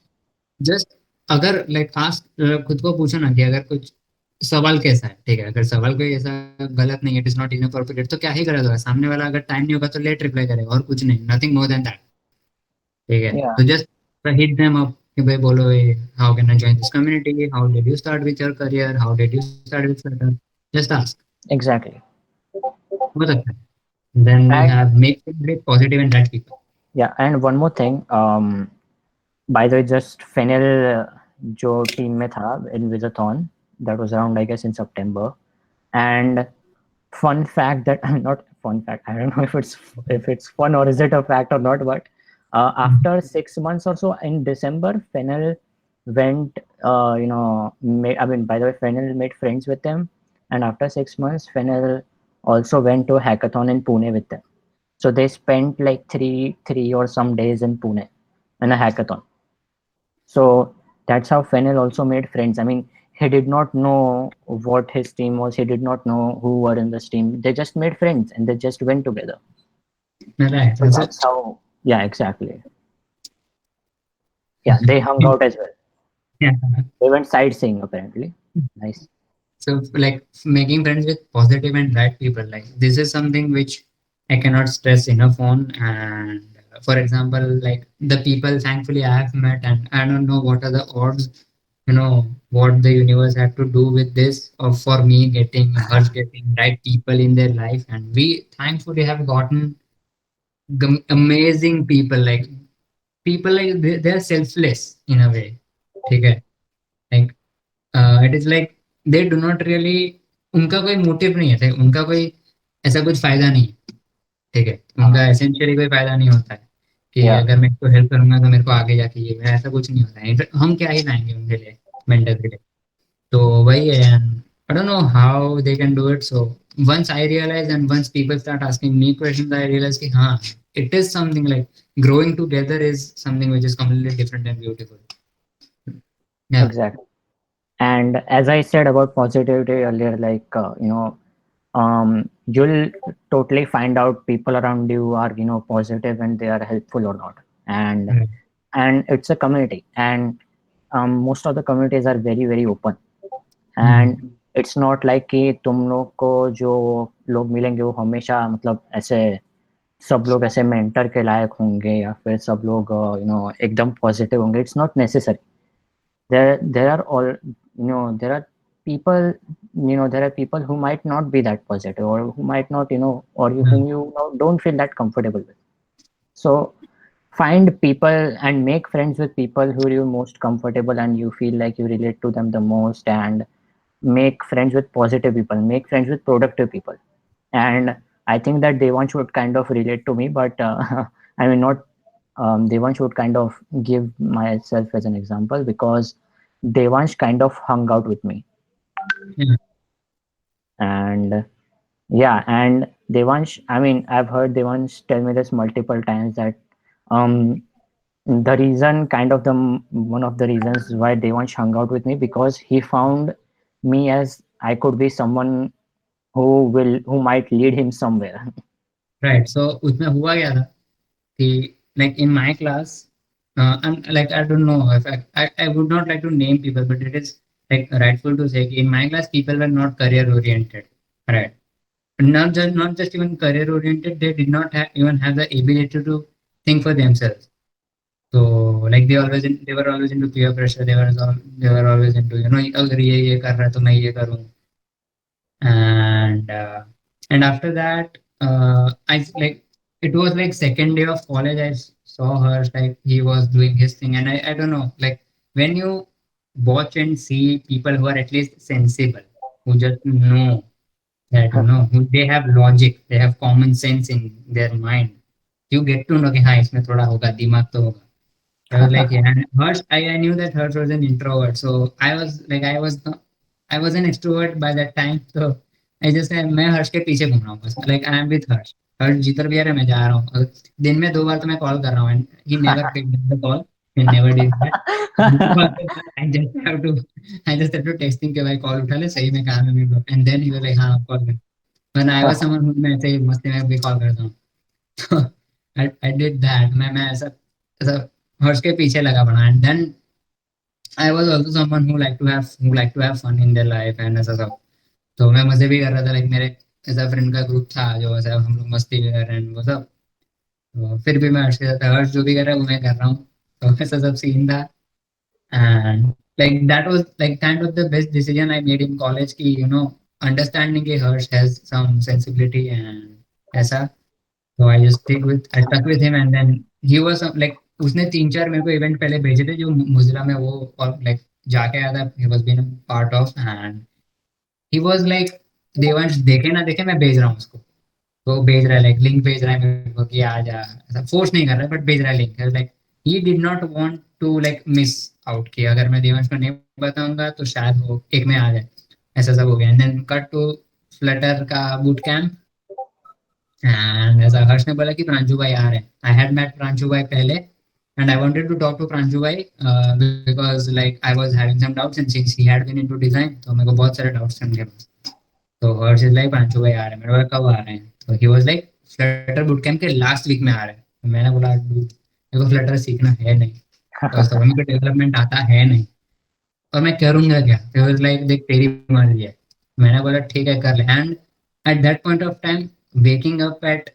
Just अगर like ask खुद को पूछो ना कि अगर कुछ सवाल कैसा है, ठीक है, अगर सवाल कोई ऐसा गलत नहीं है, इट इज नॉट इनअप्रोप्रिएट, तो क्या ही गलत होगा, सामने वाला अगर टाइम नहीं होगा तो लेट रिप्लाई करेगा और कुछ नहीं, नथिंग मोर देन दैट, ठीक है। Yeah, तो जस्ट हिट देम अप कि भाई बोलो, how can I join this community, how did you start with your career, how did you start with Flutter, just ask, exactly. हो सकता है, then you And have make it positive and right people. yeah, and one more thing. By the way, just Fennel जो team में था in Wizathon, that was around I guess in September. And fun fact that not fun fact, I don't know if it's fun or is it a fact or not, but after 6 months or so in December, Fennel went, I mean, by the way, Fennel made friends with them, and after 6 months, Fennel also went to a hackathon in Pune with them. So they spent like three or some days in Pune in a hackathon. So that's how Fennel also made friends. I mean, he did not know what his team was. He did not know who were in this team. They just made friends and they just went together. Right, So that's how. Yeah, exactly. Yeah, they hung out as well. yeah. They went sightseeing apparently. Nice. So, like making friends with positive and right people, like this is something which I cannot stress enough on. And for example, like the people thankfully I have met, and I don't know what are the odds, what the universe had to do with this, or for me getting her getting right people in their life. And we thankfully have gotten amazing people, like people like they're selfless in a way. Okay, like it is like they do not really, उनका कोई motive नहीं है, उनका कोई ऐसा कुछ फायदा नहीं है, ठीक है, उनका एसेंशियली कोई फायदा नहीं होता है कि Yeah, अगर मैं इसको हेल्प करूंगा तो मेरे को आगे जाके ये मेरा, ऐसा कुछ नहीं होता है, हम क्या ही लाएंगे उनके लिए मेंटर के लिए। तो वही है, and I don't know how they can do it. So once I realize and once people start asking me questions, I realise कि हाँ, it is something like growing together is something which is completely different and beautiful. Yeah. exactly. And as I said about positivity earlier, like you'll totally find out people around you are positive and they are helpful or not. And Right. and it's a community, and most of the communities are very very open. And it's not like कि तुम लोग को जो लोग मिलेंगे वो हमेशा मतलब ऐसे सब लोग ऐसे मेंटर के लायक होंगे या फिर सब लोग एकदम पॉजिटिव होंगे. It's not necessary. there are all there are people, there are people who might not be that positive or who might not or whom don't feel that comfortable with. So find people and make friends with people who you most comfortable and you feel like you relate to them the most, and make friends with positive people, make friends with productive people. And I think that Devansh would kind of relate to me, but I mean not Devansh would kind of give myself as an example because Devansh kind of hung out with me. Yeah. And yeah, and Devansh, I mean, I've heard Devansh tell me this multiple times that um, the reason, kind of the one of the reasons why Devansh hung out with me, because he found me as I could be someone who might lead him somewhere. Right. So उसमें हुआ क्या था कि like in my class, and like I don't know if I would not like to name people, but it is like rightful to say in my class people were not career oriented, right? Not just even career oriented, they did not even have the ability to think for themselves. So like they were always into peer pressure. They were always into अगर ये कर रहा है तो मैं ये करूँ. And after that, I like it was like second day of college. Saw her, like he was doing his thing, and I don't know, like when you watch and see people who are at least sensible, who just know that who they have logic, they have common sense in their mind, you get to know कि हाँ इसमें थोड़ा होगा, दिमाग तो होगा. I was like, yeah. And Harsh, I knew that Harsh was an introvert. So I was an extrovert by that time. So मैं हर्ष के पीछे घूम रहा हूँ बस. Like I am with हर्ष. हर्ष जिधर भी आ रहा है मैं जा रहा हूँ. दिन में 2 बार तो मैं कॉल कर रहा हूँ. And he never picked up the call. He never did that. I just have to texting के भाई कॉल उठा ले, सही में काम है मेरे को. And then he was like हाँ कॉल कर. When I was someone who मैं ऐसे ही मस्ती में भी कॉल करता हूँ. So I did that. मैं ऐसा ऐसा हर्ष के पीछे लगा पड़ा. And then I was also someone who like to have fun in their life and ऐसा सब. तो मैं मजे भी कर रहा था, लाइक मेरे ऐसा फ्रेंड का ग्रुप था जो ऐसा हम लोग मस्ती भी कर रहे हैं वो सब. तो फिर भी मैं हर्ष के साथ, हर्ष जो भी कर रहा है वो मैं कर रहा हूँ. तो ऐसा सब सीन था. And like that was like kind of the best decision I made in college की, अंडरस्टैंडिंग कि Harsh has some sensibility and ऐसा. तो I just I stuck with him and then he was like, उसने 3-4 मेरे को इवेंट पहले भेजे थे जो मुजिला में वो, और लाइक जाके आया था. He was been part of and he was like, Devansh देखे ना देखे मैं भेज रहा हूँ उसको. तो भेज रहा है, लाइक लिंक भेज रहा है मेरे को कि आ जा, ऐसा फोर्स नहीं कर रहा है बट भेज रहा है link. Like he did not want to like miss out, कि अगर मैं देवांश को नहीं बताऊंगा तो शायद वो एक में आ जाए. ऐसा सब हो गया. And then cut to Flutter का बूट कैंप. एंड ऐसा हर्ष ने बोला कि प्रांशु भाई आ रहे हैं. आई हैड मेट प्रांशु भाई पहले and I wanted to talk to Pranju bhai because like I was having some doubts and since he had been into design तो मेरे को बहुत सारे doubts थे उनके पास. तो हर्ष इज लाइक प्रांशु भाई आ रहे हैं. मैंने बोला कब आ रहे हैं? तो ही was like Flutter boot camp के लास्ट वीक में आ रहे हैं. तो मैंने बोला dude, मेरे को फ्लटर सीखना है नहीं, तो मेरे को डेवलपमेंट आता है नहीं, और मैं करूंगा क्या? तो वाज लाइक देख तेरी मर्जी है. मैंने बोला ठीक है कर ले. And at that point of time waking up at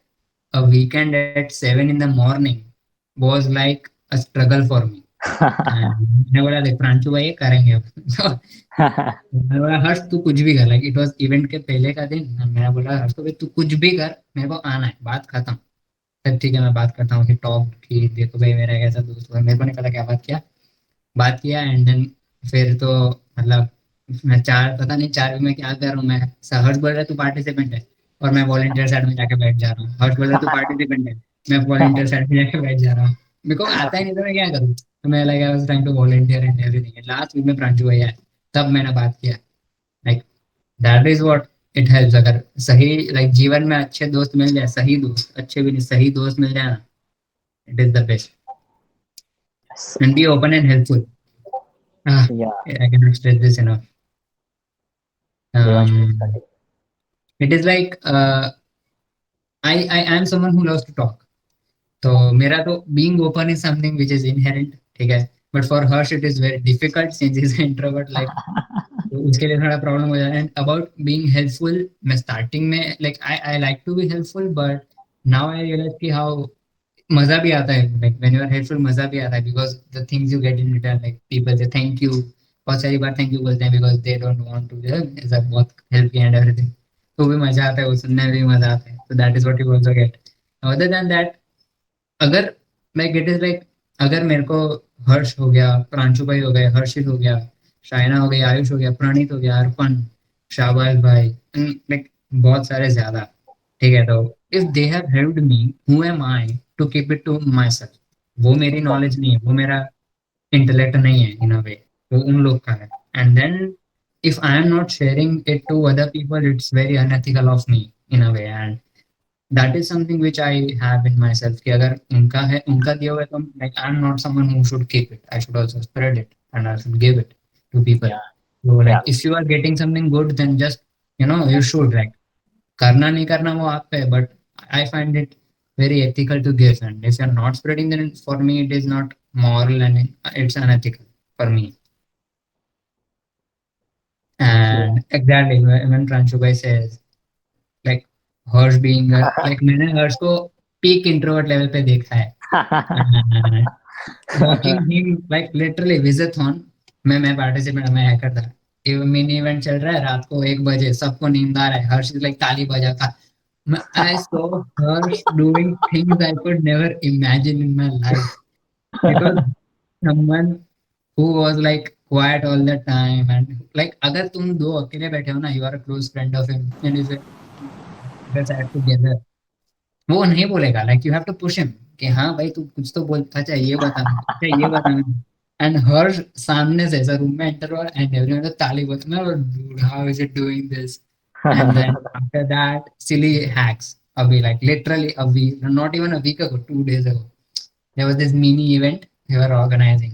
a weekend at 7 in the morning was like a struggle for me. मैंने बोला देख प्रांशु भाई ये करेंगे अब. तो मैंने बोला हर्ष तू कुछ भी कर, लाइक इट वाज इवेंट के पहले का दिन. मैंने बोला हर्ष को भाई तू कुछ भी कर, मेरे को आना है, बात खत्म. फिर ठीक है मैं बात करता हूँ. कि टॉक की देखो भाई मेरा एक ऐसा दोस्त हुआ, मेरे को नहीं पता क्या बात किया. एंड देन फिर तो मतलब मैं पता नहीं 4 में क्या कर रहा हूँ मैं. हर्ष बोल रहा है तू पार्टिसिपेंट है और मैं वॉलंटियर साइड में जाके बैठ जा रहा हूँ. हर्ष बोल रहा है तू पार्टिसिपेंट है, मैं वॉलंटियर साइड में जाके बैठ जा रहा हूँ. मेरे को आता ही नहीं था मैं क्या करूँ. तो मैं like I was trying to volunteer and everything. Last week में प्रांशु भैया आए, तब मैंने बात किया. Like that is what it helps. अगर सही लाइक जीवन में अच्छे दोस्त मिल जाए, सही दोस्त, अच्छे भी नहीं सही दोस्त मिल जाए ना, it is the best. And be open and helpful. Yeah, I cannot stress this enough. Devansh, please Um, continue. it is like I am someone who loves to talk. तो मेरा तो being open is something which is inherent, ठीक है. But for Harsh it is very difficult since he's an introvert. Like तो उसके लिए थोड़ा problem हो जाता है. एंड अबाउट बीइंग हेल्पफुल, मैं स्टार्टिंग में like I like to be helpful but now I realise कि हाउ मजा भी आता है. Like when you are helpful मजा भी आता है because the things you get in return, like people से थैंक यू. बहुत सारी बार थैंक यू बोलते हैं because they don't want to ऐसा बहुत हेल्प किया एंड एवरीथिंग. तो भी मजा आता है, वो सुनने में भी मजा आता है. तो that is what you also get. Other than that, अगर लाइक इट इज लाइक, अगर मेरे को हर्ष हो गया, प्रांशु भाई हो गए, हर्षित हो गया, शाइना हो गई, आयुष हो गया, प्रणीत हो गया, अर्पण, शाबाश भाई, लाइक बहुत सारे ज्यादा, ठीक है. तो if they have helped me, who am I to keep it to myself? वो मेरी नॉलेज नहीं है, वो मेरा इंटेलेक्ट नहीं है इन अ वे, वो उन लोग का है. And then if I am not sharing it to other people, it's very unethical of me in a way. And that is something which I have in myself, कि अगर उनका है, उनका दिया हुआ है, तो like I am not someone who should keep it, I should also spread it and I should give it to people. Yeah, So yeah, like if you are getting something good, then just you should, like, करना नहीं करना वो आप पे, but I find it very ethical to give, and if you're not spreading, then for me it is not moral and it's unethical for me. And exactly when Pranshu bhai says like Harsh being like मैंने हर्ष को peak introvert level पे देखा है. And watching him like literally visathon मैं participant, मैं hacker था. Mini event चल रहा है रात को 1 बजे, सबको नींद आ रहा है, हर्ष लाइक ताली बजाता. I saw Harsh doing things I could never imagine in my life. It was someone who was like quiet all the time, and like अगर तुम दो अकेले बैठे हो ना, you are a close friend of him and you say let's act together, वो नहीं बोलेगा. Like you have to push him कि हाँ भाई तू कुछ तो बोल. अच्छा ये बताना, अच्छा ये बताना. एंड हर सामने से ऐसा रूम में एंटर हुआ एंड एवरीवन तो ताली बजना, dude how is it doing this. And then after that silly hacks, अभी like literally a week, not even a week ago, 2 days ago, there was this mini event they were organizing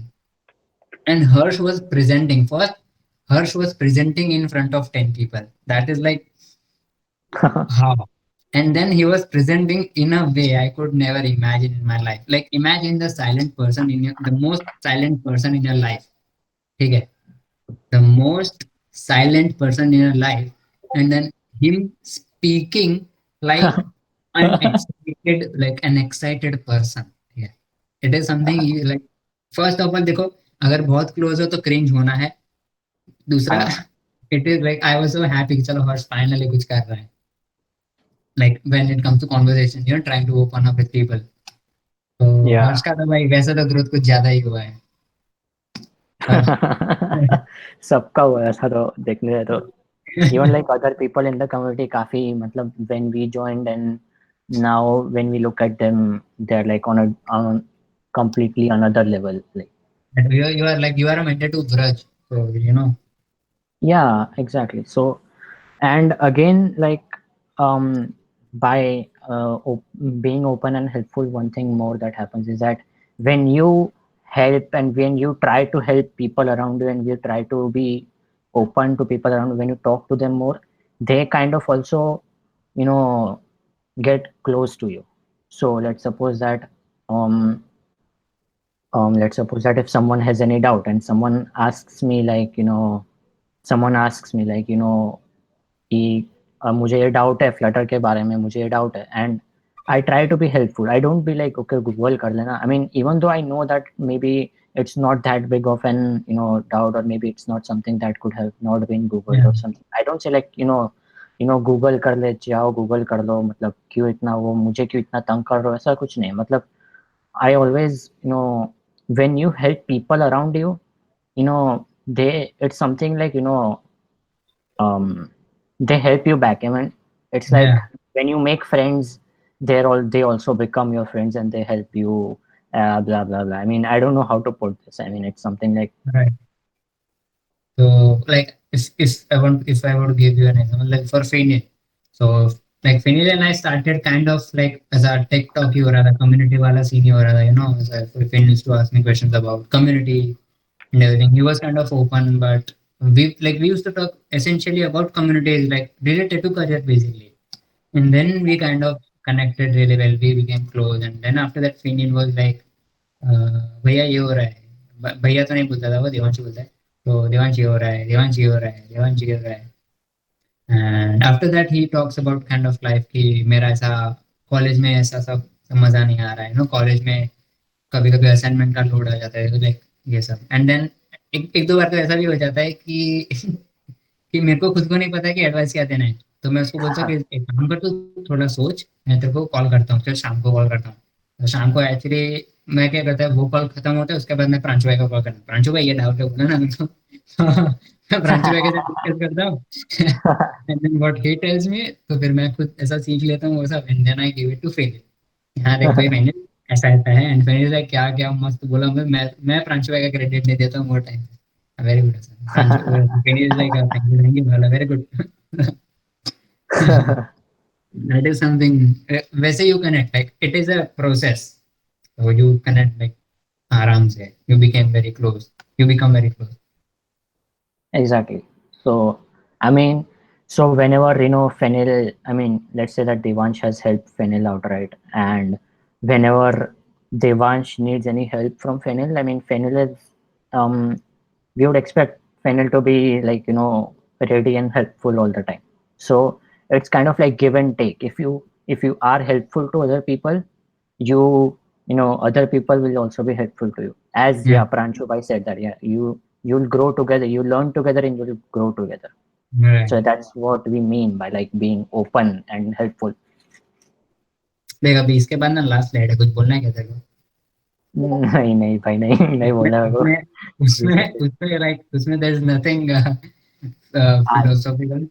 and Harsh was presenting in front of 10 people. That is like how. And then he was presenting in a way I could never imagine in my life. Like imagine the silent person in the most silent person in your life. ठीक है, the most silent person in your life, and then him speaking like unexpected, like an excited person. Yeah, it is something you like. First of all, देखो, अगर बहुत close हो तो cringe होना है. दूसरा, हाँ. it is like I was so happy कि चलो हर्ष finally कुछ कर रहा है. Like when it comes to conversation, you're trying to open up with people. तो Yeah. हर्ष का तो भाई वैसे तो ग्रोथ कुछ ज्यादा ही हुआ है. हर्ष सबका हुआ ऐसा तो देखने जाए तो even like other people in the community काफी मतलब when we joined and now when we look at them they're like on completely another level like you are like you are a mentor to Dhraj, so you know. yeah exactly so and again like um by being open and helpful one thing more that happens is that when you help and when you try to help people around you and you try to be open to people around you, when you talk to them more they kind of also you know get close to you so let's suppose that if someone has any doubt and someone asks me like someone asks me like कि मुझे ये doubt है Flutter के बारे में मुझे ये doubt है and I try to be helpful I don't be like okay Google कर लेना I mean even though I know that maybe it's not that big of an doubt or maybe it's not something that could have not been googled Yeah. or something I don't say like Google कर ले जाओ Google कर लो मतलब क्यों इतना वो मुझे क्यों इतना तंग कर रहे हो ऐसा कुछ नहीं मतलब I always when you help people around you they it's something like um they help you back I mean it's like Yeah. when you make friends they also become your friends and they help you blah blah blah I mean I don't know how to put this I mean it's something like Right. So like if I were to give you an example, like for Finial. So like Finial and I started kind of like as a tech talk हो रहा था, community वाला scene हो रहा था, you know, so Finial used to ask me questions about community and everything. He was kind of open, but we used to talk essentially about communities like related to career basically. And then we kind of connected really well. We became close, and then after that, Finial was like, भैया ये हो रहा है. भैया तो नहीं बोलता था वो, देवांशी बोलता है. तो देवांश ये हो रहा है, देवांश ये हो रहा है, देवांश ये हो रहा है. And after that he talks about kind of life कि मेरा ऐसा कॉलेज में ऐसा सब मजा नहीं आ रहा है, नो कॉलेज में कभी कभी असाइनमेंट का लोड आ जाता है, तो लाइक ये सब. एंड देन एक दो बार तो ऐसा भी हो जाता है कि कि मेरे को खुद को नहीं पता कि एडवाइस क्या देना है, तो मैं उसको बोलता हूँ कि एक काम कर, तू थोड़ा सोच, मैं तेरे को कॉल करता हूँ, चल शाम को कॉल करता हूँ. तो शाम को एक्चुअली मैं क्या करता है, वो कॉल खत्म होता है उसके बाद मैं प्रांशु भाई को कॉल करता हूँ, प्रांशु भाई ये डाउट है बोला ना मेरे को. मैं प्रांशु भाई के साथ डिस्कस करता हूँ. And then what he tells me, तो फिर मैं खुद ऐसा सीख लेता हूँ वो सब, and then I give it to फेल. हाँ देख भाई मैंने ऐसा ऐसा है, एंड फिर लाइक क्या क्या मस्त बोला. मैं प्रांशु भाई का क्रेडिट नहीं देता हूँ वो time. Very good sir. Pranshu फिर इज लाइक थैंक यू बोला, very good. That is something. वैसे you connect, like it is a process, so you connect like आराम से, you became very close, you become very close. exactly so I mean so whenever Fenil I mean let's say that Devansh has helped Fenil out right and whenever Devansh needs any help from Fenil I mean Fenil is we would expect Fenil to be like ready and helpful all the time so it's kind of like give and take if you are helpful to other people other people will also be helpful to you as Yeah. Pranshu bhai said that you'll grow together you learn together and you'll grow together Right. so that's what we mean by like being open and helpful देख अभी इसके बाद ना last slide है, कुछ बोलना है क्या तेरे को? नहीं नहीं भाई नहीं नहीं बोलना मेरे को उसमें उसमें उसमें like उसमें there is nothing philosophical.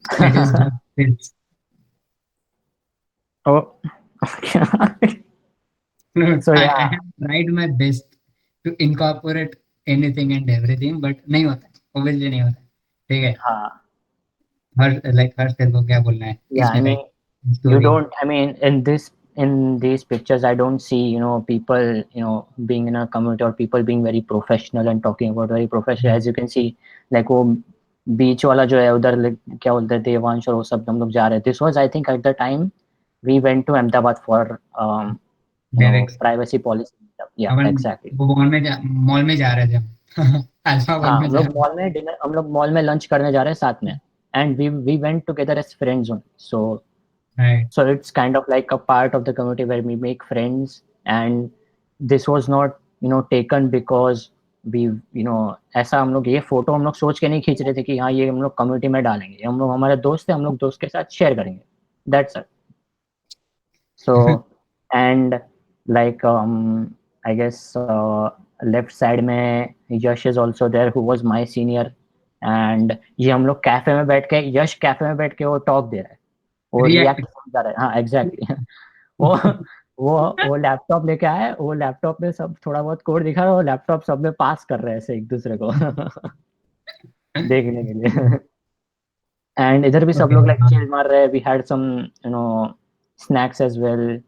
It is just this. oh so I yeah have tried my best to incorporate anything and everything, but नहीं होता, obviously नहीं होता. ठीक है. हाँ हर तेरे को क्या बोलना है yeah I इसमें mean like you story. don't I mean in these pictures I don't see people being in a community or people being very professional and talking about very professional as you can see like वो बीच वाला जो है उधर क्या बोलते हैं देवांश और वो सब हम लोग जा रहे this was I think at the time we went to Ahmedabad for Direct. privacy policy yeah upon exactly वो मॉल में जा रहे थे हम. अल्फा वन हाँ में हम लोग जा मॉल में डिनर, हम लोग मॉल में लंच करने जा रहे हैं साथ में, and we went together as friends only. Right So it's kind of like a part of the community where we make friends, and this was not, taken because we, ऐसा हम लोग ये फोटो हम लोग सोच के नहीं खींच रहे थे कि हाँ ये हम लोग कम्युनिटी में डालेंगे, हम लोग हमारे दोस्त हैं, हम लोग दोस्त के साथ शेयर करेंगे. That's it. So and like I guess left side में यश is also there who was my senior, and ये हम लोग कैफे में बैठ के, यश कैफे में बैठ के वो टॉक दे रहा है, वो रिएक्ट रिएक्ट समझा रहा है. हाँ एग्जैक्टली. वो वो लैपटॉप लेके आए, वो लैपटॉप में सब थोड़ा बहुत कोड दिखा रहा है, वो लैपटॉप सब में पास कर रहे हैं ऐसे एक दूसरे को देखने के लिए. एंड इधर भी सब लोग लाइक चिल मार रहे हैं. We had some snacks as well.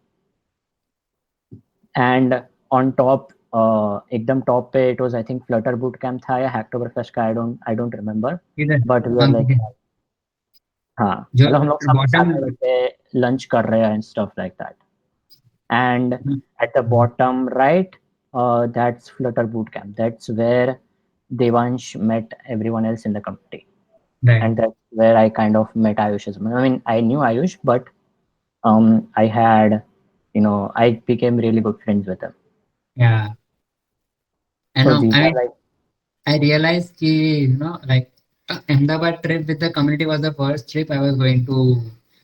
And on top एकदम टॉप पे it was I think Flutter boot camp था या हैक्टोबरफेस्ट का, आई डोंट रिमेंबर, इधर बट वी आर लाइक, हाँ जो मतलब हम लोग सब साथ बॉटम में बैठ के लंच कर रहे हैं and stuff like that. And at the bottom right, that's Flutter Bootcamp. That's where Devansh met everyone else in the community, right and that's where I kind of met Ayush as well. I mean, I knew Ayush, but I had, I became really good friends with him. या I So know these I are mean like, I realized कि like Ahmedabad trip with the community was the first trip I was going to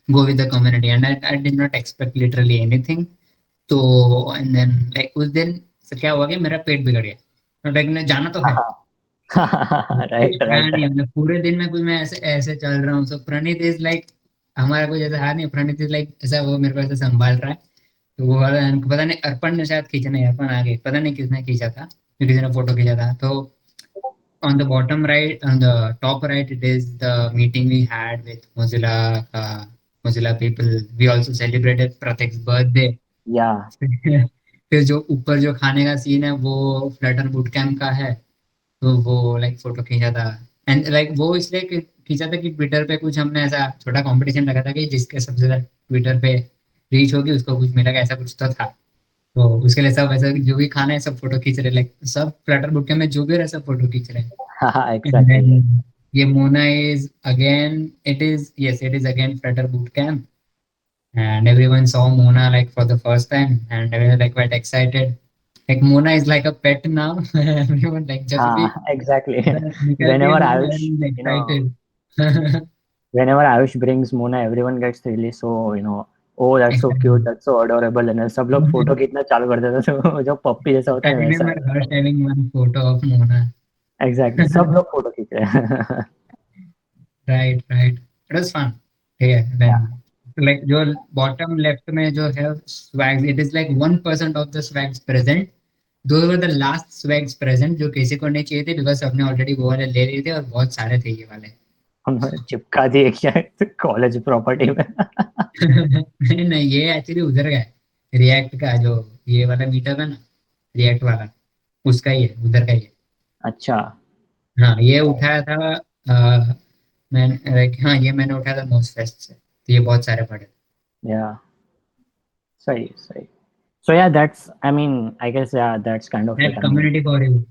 go with the community, and I did not expect literally anything. तो and then like उस दिन से क्या हुआ कि मेरा पेट बिगड़ गया. तो like मैं जाना तो है, right, खाया नहीं right. हमने पूरे दिन में. कुछ मैं ऐसे ऐसे चल रहा हूँ. So प्रणीत इज लाइक, हमारा कुछ ऐसा है नहीं. प्रणीत इज लाइक ऐसा, वो मेरे को ऐसे संभाल रहा है. तो वो वाला पता नहीं, अर्पण ने शायद खींचा, नहीं अर्पण आगे, पता नहीं किसने खींचा था, किसी ने फोटो खींचा था. तो on the bottom right, on the top right, it is the meeting we had with Mozilla people. We also celebrated Pratik's birthday. Yeah. फिर जो ऊपर जो खाने का सीन है वो फ्लटर बूट कैंप का है. तो वो लाइक फोटो खींचा था. एंड लाइक वो इसलिए खींचा था कि ट्विटर पे कुछ हमने ऐसा छोटा कंपटीशन रखा था कि जिसके सबसे ज्यादा ट्विटर पे रीच होगी उसको कुछ मिलेगा, ऐसा कुछ तो था. तो उसके लिए सब ऐसा जो भी खाना है सब फोटो खींच रहे, लाइक सब फ्लटर बूट कैंप में जो भी रहे सब फोटो खींच रहे. And Exactly. then yeah, Mona is again. It is, yes, it is again Flutter Bootcamp, and everyone saw Mona like for the first time, and everyone like quite excited. Like Mona is like a pet now. Everyone like just be Exactly. निकलती है Whenever Mona, Ayush, everyone is excited. whenever Ayush brings Mona, everyone gets really so, oh, that's so cute, that's so adorable, and सब लोग photo खींचना चालू कर देते हैं. तो जो पप्पी जैसा होता है I वैसा remember है. her having one photo of Mona. Exactly. सब लोग फोटो खींच रहे हैं. Right, right. It was fun. Yeah, Yeah. then like जो bottom left में जो है swags, it is like 1% of the swags present. Those were the last swags present जो किसी को नहीं चाहिए थे, because सबने already वो वाले ले लिए थे और बहुत सारे थे ये वाले. हमने चिपका दिए क्या कॉलेज प्रॉपर्टी में. नहीं नहीं, ये एक्चुअली उधर का है, रिएक्ट का जो ये वाला मीटअप है ना, रिएक्ट वाला, उसका ही है, उधर का ही है. अच्छा. हाँ ये उठाया था. मैंने like, हाँ ये मैंने उठाया था मोस्ट फेस्ट से. तो ये बहुत सारे पड़े. या सही सही. So yeah, that's, I mean, I guess, yeah, that's kind of it. That I mean, community for you.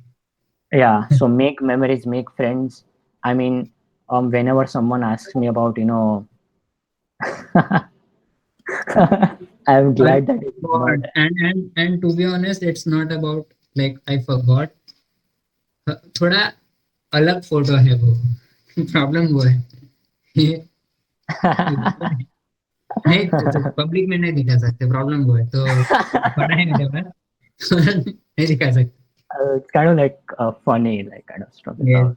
yeah, so make memories, make friends. I mean, whenever someone asks me about, I'm glad that it's not. God. And to be honest, it's not about like I forgot. थोड़ा अलग photo है वो. Problem वो है. ये नहीं तो public में नहीं दिखा सकते. प्रॉब्लम वो है. तो पड़ा है मेरे पास. नहीं दिखा सकते. It's kind of like funny, like kind of stuff. Yes.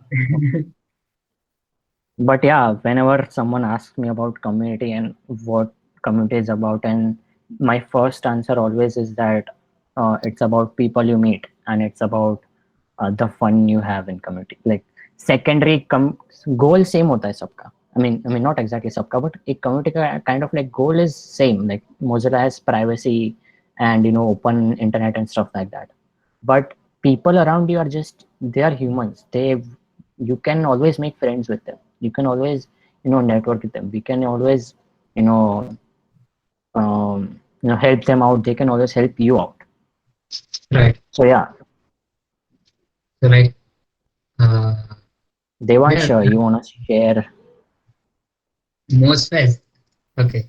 But yeah, whenever someone asks me about community and what community is about, and my first answer always is that it's about people you meet, and it's about the fun you have in community. Like secondary goal same hota hai sabka. I mean not exactly sabka, but a community ka kind of like goal is same. Like Mozilla has privacy and open internet and stuff like that. But people around you are just, they are humans. You can always make friends with them. You can always network with them. We can always you know help them out. They can always help you out. Right. So yeah. So like Devansh, Yeah, you wanna share? most fest. Okay.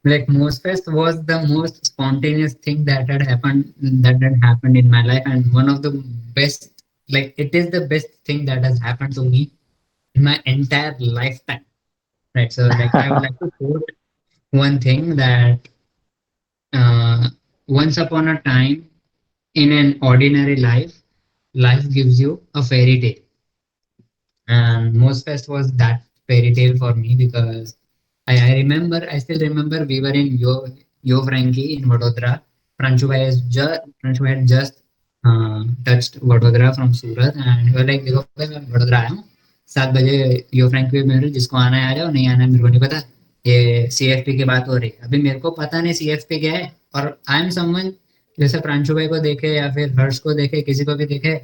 Like most fest was the most spontaneous thing that had happened in my life, and one of the best, like it is the best thing that has happened to me in my entire lifetime. Right. So like I would like to quote one thing that uh, once upon a time in an ordinary life, life gives you a fairy tale. And most fest was that fairy tale for me because I still remember we were in Yo Frankie in Vadodara. Pranchu had just touched Vadodara from Surat, and he was like, देखो भाई मैं वडोदरा आया हूँ, 7 बजे यो Frankie में मेरे जिसको आना है आ जाओ, नहीं आना है मेरे को नहीं पता, ये सीएफपी की बात हो रही है। अभी मेरे को पता नहीं सीएफपी क्या है, और आई एम समवन जैसे प्रांशु भाई को देखे या फिर हर्ष को देखे, किसी को भी देखे,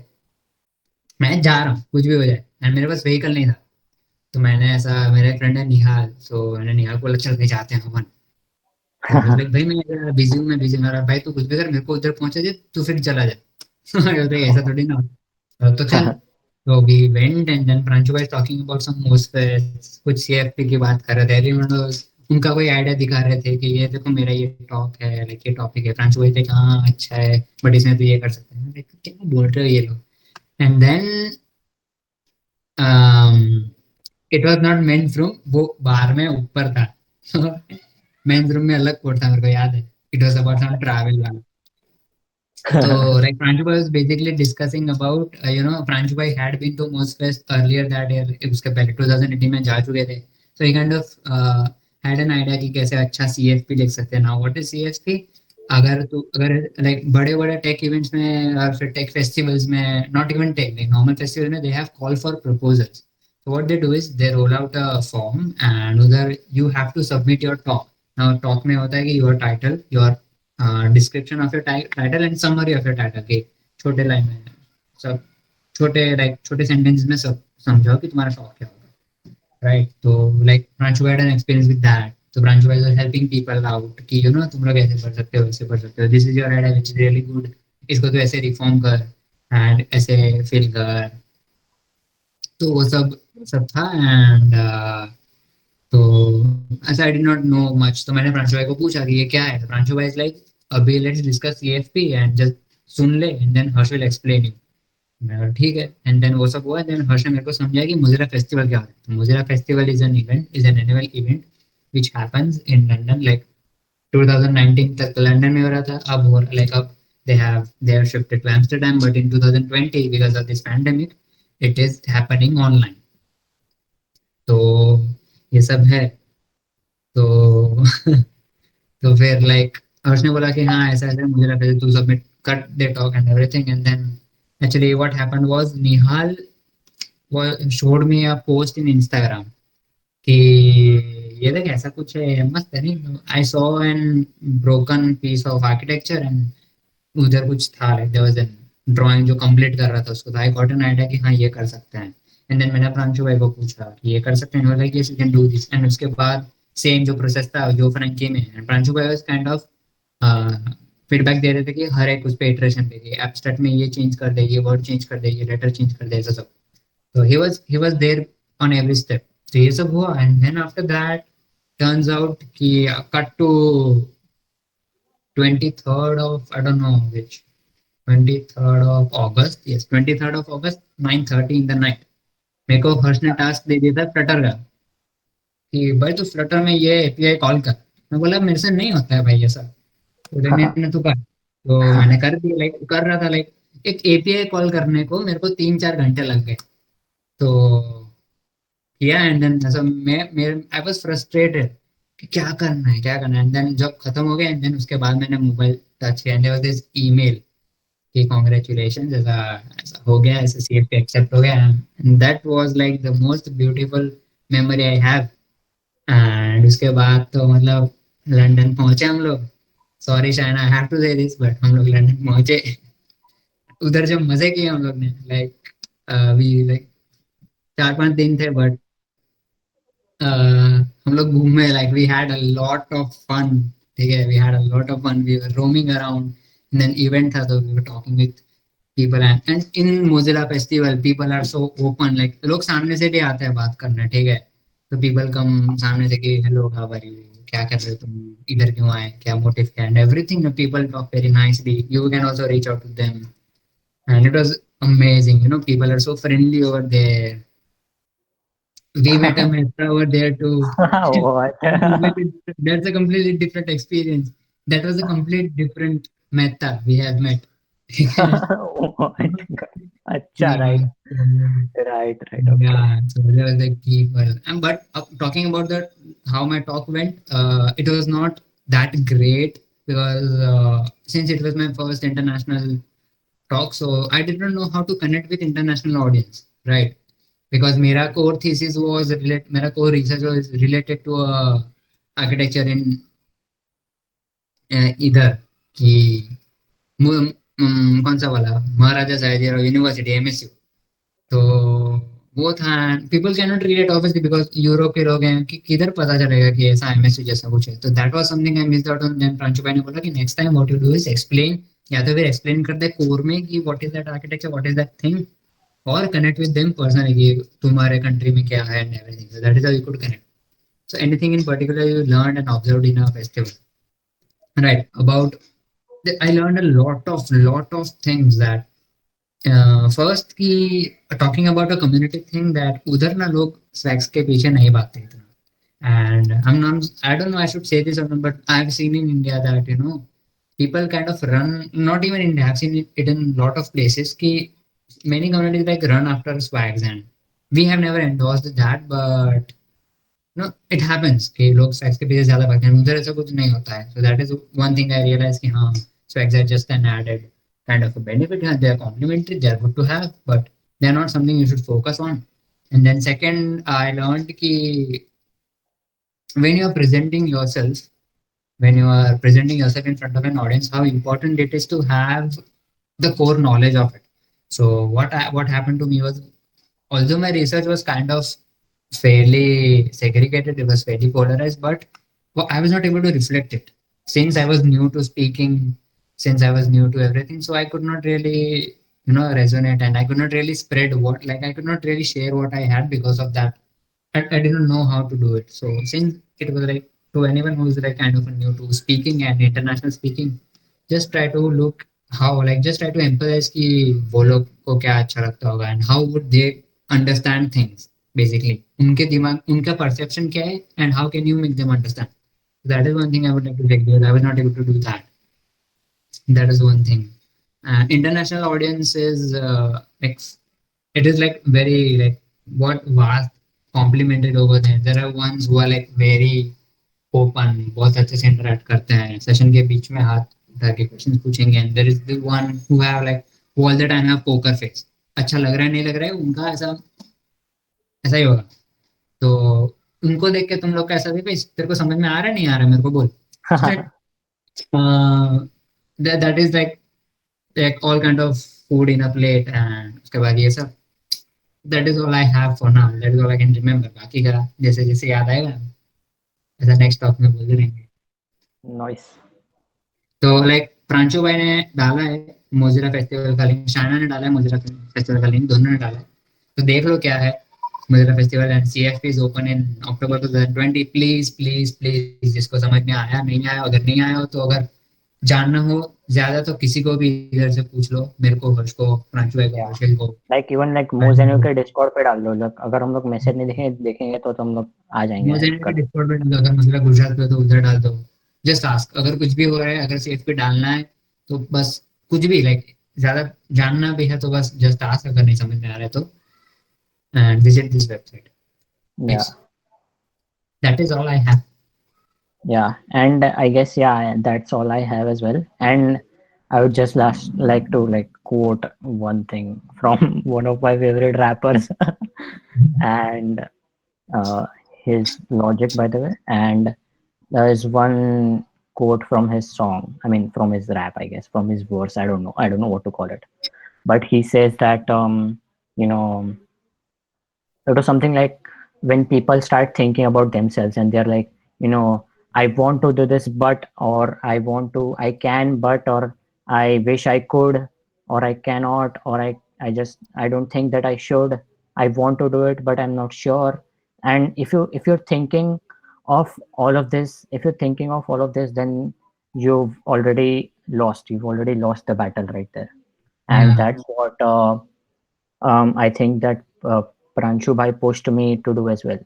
मैं जा रहा हूँ कुछ भी हो जाए, एंड मेरे पास व्हीकल नहीं था। तो मैंने ऐसा, मेरा फ्रेंड है निहाल, सो मैंने निहाल को बोला चल के जाते हैं अपन। तो बोले भाई मैं बिजी हूँ, मैं बिजी हूँ। भाई तू कुछ भी कर, मेरे को उधर पहुंचे दे, तू फिर चला जा। बोलते ऐसा थोड़ी ना तो चल। तो we went and then Pranshu भाई टॉकिंग अबाउट सम मोस्ट कुछ सीएफपी की बात कर रहे थे, रिमेंबर उनका कोई आइडिया दिखा रहे थे कि ये देखो मेरा ये टॉक है, लाइक ये टॉपिक है। प्रांशु भाई थे हाँ अच्छा है, बट इसमें तो ये कर सकते हैं। लाइक क्या बोल रहे हो ये लोग। And then it was not men's room, वो बार में ऊपर था। मेंस रूम में अलग कोड था, मेरे को याद है। It was about some travel वाला। So like Pranju was basically discussing about Pranju bhai had been to Mosfest earlier that year, उसके पहले 2018 में जा चुके थे। So he kind of had an idea कि कैसे अच्छा CFP लिख सकते हैं। Now what is CFP? अगर like बड़े बड़े टेक इवेंट्स में और फिर टेक फेस्टिवल्स में, not even tech, like normal festival में, they have call for proposals. So what they do is they roll out a form and उधर you have to submit your talk. Now talk में होता है कि your title, your description of your title and summary of your title के छोटे line में सब, छोटे लाइक छोटे सेंटेंस में सब समझाओ कि तुम्हारा टॉक क्या होगा, राइट। तो like Pranshu had an experience with that, तो Pranshu was helping people out कि तुम लोग ऐसे कर सकते हो, ऐसे कर सकते हो, this is your idea which is really good, इसको तो ऐसे रिफॉर्म कर एंड ऐसे फिल कर। तो वो सब सब था। एंड तो ऐसा I did not know much, तो मैंने प्रांशु भाई को पूछा कि ये क्या है। तो प्रांशु भाई इज लाइक अभी let's discuss CFP and just सुन ले and then Harsh will explain you. मैं बोला ठीक है। एंड देन वो सब हुआ। देन हर्ष ने मेरे को समझाया कि मुजिरा फेस्टिवल क्या होता है। तो मुजिरा festival is an annual event which happens in London. Like 2019 तक लंदन में हो रहा था, अब हो लाइक अब they have shifted to Amsterdam, but in 2020 because of this pandemic it is happening online. तो ये सब है। तो तो फिर लाइक हर्ष ने बोला कि हाँ ऐसा ऐसा, मुझे लगा तू सबमिट कट दे talk and everything. And then actually what happened was Nihal showed me a post in Instagram कि ये देख ऐसा कुछ है, मस्त है नहीं। I saw an broken piece of architecture and उधर कुछ था, like there was an drawing जो कंप्लीट कर रहा था उसको। तो आई गॉट एन आइडिया कि हाँ ये कर सकते हैं। एंड देन मैंने प्रांशु भाई को पूछा कि ये कर सकते हैं, like yes you can do this. And उसके बाद सेम जो प्रोसेस था जो फ्रैंकी में, एंड प्रांशु भाई वाज काइंड ऑफ फीडबैक दे रहे थे कि हर एक उस पे इटरेशन पे, कि एब्स्ट्रैक्ट में ये चेंज कर दे, ये वर्ड चेंज कर दे, ये लेटर चेंज कर दे, ऐसा सब। तो he was there on every step। तो ये सब हुआ। And then after that turns out कि cut to 23rd of I don't know which 23rd of August, yes 23rd of August 9:30 in the night मेरे को हर्ष ने टास्क दे दिया था फ्लटर का कि भाई तू फ्लटर में ये एपीआई कॉल कर। मैं बोला मेरे से नहीं होता है भाई ऐसा। तो मैंने तो कर, तो मैंने कर दिया। लाइक कर रहा था, लाइक एक एपीआई कॉल करने को मेरे को 3-4 घंटे लग गए। तो किया। एंड देन ऐसा मैं मेरे आई वाज फ्रस्ट्रेटेड कि क्या करना है क्या करना है। एंड देन जब खत्म हो गया, एंड देन उसके बाद मैंने मोबाइल टच किया, and there was this email कि कांग्रेचुलेशंस, ऐसा ऐसा हो गया, ऐसा सीएफपी एक्सेप्ट हो गया। And that was like the most beautiful memory I have. एंड उसके बाद तो मतलब लंदन पहुंचे हम लोग। Sorry Shayna I have to say this, but हम लोग लंदन पहुंचे। उधर जो मजे किए हम लोग ने, लाइक अभी लाइक 4-5 दिन थे, बट हम लोग घूमे। Like we had a lot of fun. ठीक है, we had a lot of fun, we were roaming around. Then event था तो we were talking with people and in Mozilla festival people are so open, like लोग सामने से भी आते हैं बात करने, ठीक है, तो people come सामने से कि hello how are you, क्या कर रहे हो तुम, इधर क्यों आए, क्या motive क्या, and everything, people talk very nicely, you can also reach out to them, and it was amazing, people are so friendly over there. We met a Mehta over there too. What? That's a completely different experience. That was a complete different Mehta we have met. What? Acha, right. Yeah. Right. Okay. Yeah, so there was like people. And but talking about that, how my talk went, it was not that great because since it was my first international talk, so I didn't know how to connect with international audience, right? Because my core research was related to architecture in इधर कि कौन सा वाला महाराजा साहेब university MSU, तो वो था. People can not relate obviously because Europe के लोग हैं कि किधर पता चलेगा कि ऐसा एमएसयू जैसा कुछ है. तो that was something I missed out on. Then Pranshu भाई ने बोला कि next time what you do is explain, या तो फिर एक्सप्लेन कर दे कोर में कि what is that architecture, what is that thing, और कनेक्ट विद देम पर्सनली कि तुम्हारे कंट्री में क्या है and everything. So that is how you could connect. So anything in particular you learned and observed in a festival, right? I learned a lot of things that first की talking about a community thing that उधर ना लोग swacks के पीछे नहीं भागते इतना. And I don't know I should say this or not, but I've seen in India that people kind of run, not even India, I've seen it in a lot of places कि many communities like run after swags, and we have never endorsed that, but it happens कि लोग swags के पीछे ज्यादा भागते हैं, उधर ऐसा कुछ नहीं होता है. So that is one thing I realise कि हाँ, swags are just an added kind of a benefit. They are complementary, they are good to have, but they are not something you should focus on. And then second, I learned ki when you are presenting yourself, in front of an audience, how important it is to have the core knowledge of it. So what happened to me was, although my research was kind of fairly segregated, it was fairly polarized, but I was not able to reflect it since I was new to speaking, since I was new to everything. So I could not really, resonate, and I could not really spread I could not really share what I had because of that. I didn't know how to do it. So since it was like, to anyone who is like kind of new to speaking and international speaking, just try to look how, just try to empathize कि वो लोग को क्या अच्छा लगता होगा and how would they understand things. Basically उनके दिमाग, उनका perception क्या है and how can you make them understand. That is one thing I would like to take, because I was not able to do that. That is one thing. International audience is like, it is like very like what vast complimented over there. There are ones who are like very open, बहुत अच्छे से interact करते हैं, session के बीच में हाथ उठा के क्वेश्चन पूछेंगे. And there is the one who have like who all the time have poker face. अच्छा लग रहा है नहीं लग रहा है उनका, ऐसा ऐसा ही होगा. तो उनको देख के तुम लोग का ऐसा भी, भाई तेरे को समझ में आ रहा है नहीं आ रहा है मेरे को बोल. That is like all kind of food in a plate, and उसके बाद ये सब. That is all I have for now. That is all I can remember. बाकी का जैसे जैसे याद आएगा ऐसा नेक्स्ट टॉक में बोलते रहेंगे. Nice. तो लाइक प्रांशु भाई ने डाला है मोजिला फेस्टिवल का लिंक, शाना ने डाला है मोजिला फेस्टिवल का लिंक, दोनों ने डाला है, तो देख लो क्या है Mozilla festival. And CFP is open in October 2020. Please जिसको समझ में आया नहीं आया, अगर नहीं आया हो तो अगर जानना हो ज्यादा तो किसी को भी इधर से पूछ लो, मेरे को, हर्ष को, प्रांशु भाई को, हर्षल को. Like even like मोजेनो के डिस्कॉर्ड पे डाल दो. अगर हम लोग मैसेज नहीं देखेंगे तो हम लोग आ जाएंगे. मोजेनो के डिस्कॉर्ड पे डाल दो, अगर मसला गुजरात पे तो उधर डाल दो. जस्ट आस्क, अगर कुछ भी हो रहा है, अगर CFP डालना है तो बस कुछ भी लाइक ज्यादा जानना भी है तो बस जस्ट आस्क, अगर नहीं समझ में आ रहा है तो and visit this website. Yeah. That is all I have. Yeah, and I guess that's all I have as well. And I would just like to like quote one thing from one of my favorite rappers, and his Logic, by the way. And there is one quote from his song. I mean, from his rap, I guess, from his verse. I don't know. I don't know what to call it. But he says that you know, it was something like when people start thinking about themselves and they're like, I want to do this, but, or I can, but, or I wish I could, or I cannot, or I don't think that I should. I want to do it, but I'm not sure. And if you're thinking of all of this, then you've already lost. You've already lost the battle right there. And Yeah. that's what I think that Pranshu Bhai pushed me to do as well.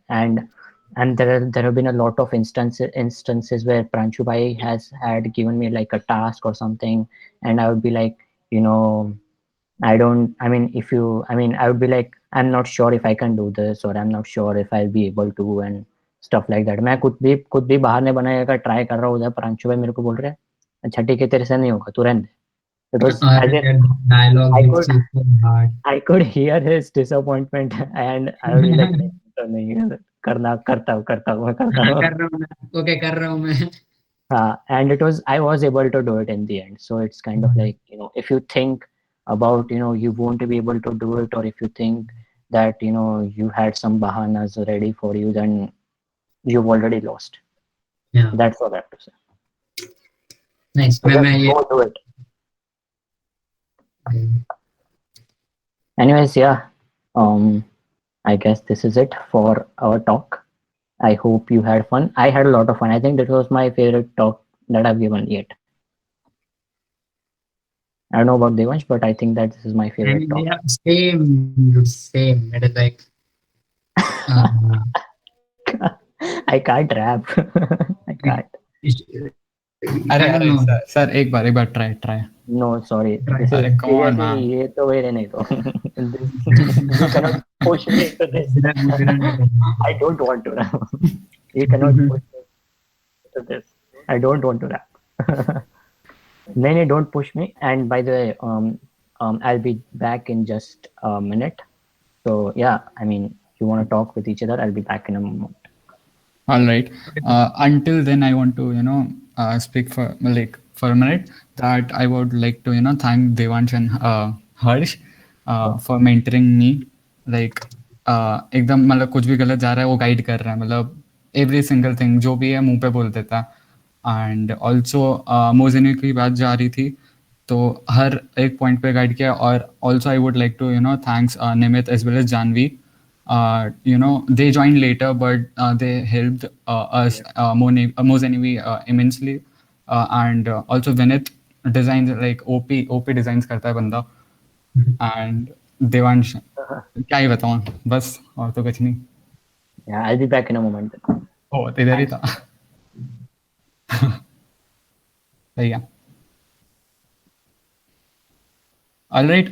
And there have been a lot of instances where Pranshu Bhai has had given me like a task or something, and I would be like, you know, I don't. I mean, if you, I mean, I would be like, I'm not sure if I can do this, or I'm not sure if I'll be able to, and stuff like that. मैं खुद भी बाहर नहीं बनाने का try कर रहा हूँ उधर प्रांशु भाई मेरे को बोल रहे हैं अच्छा ठीक है तेरे से नहीं होगा तू रहने दे. It was Or as if that dialogue I hits could you so hard. I could hear his disappointment and I would be like नहीं करता हूँ मैं करता हाँ, हूँ. कर रहा हूँ मैं. Okay, कर रहा हूँ मैं. And I was able to do it in the end. So it's kind of like, if you think about, you won't be able to do it, or if you think that, you had some bahanas ready for you, then you've already lost. Yeah. That's all I have to say. Nice. So मैं just go do it. Anyways, yeah. I guess this is it for our talk. I hope you had fun. I had a lot of fun. I think that was my favorite talk that I've given yet. I don't know about Devansh, but I think that this is my favorite talk. Yeah, same. It is like I can't rap. I can't. I don't know. Sir, एक बार try. No, sorry. Right. This is Come on, seriously, man. ये तो मेरे नहीं तो. You cannot push me into this. I don't want to rap. You cannot push me into this. I don't want to rap. No, don't push me. And by the way, I'll be back in just a minute. So yeah, I mean, if you want to talk with each other, I'll be back in a moment. All right. Until then, I want to, speak for a minute that I would like to, thank Devansh and Harsh for mentoring me. Like, एकदम मतलब कुछ भी गलत जा रहा है वो guide कर रहा है मतलब एवरी सिंगल थिंग जो भी है मुंह पे बोल देता. एंड ऑल्सो मोजिनी की बात जा रही थी तो हर एक पॉइंट पे गाइड किया. और also I would like to thanks Nimit as well as Janvi. They joined later, but they helped us, Mozenevi, immensely. And also Vinith designs like OP designs करता है बंदा. And Devansh, क्या ही बताऊँ बस और तो कुछ नहीं. Yeah, I'll be back in a moment. Oh, तो इधर ही था. सही है. All right,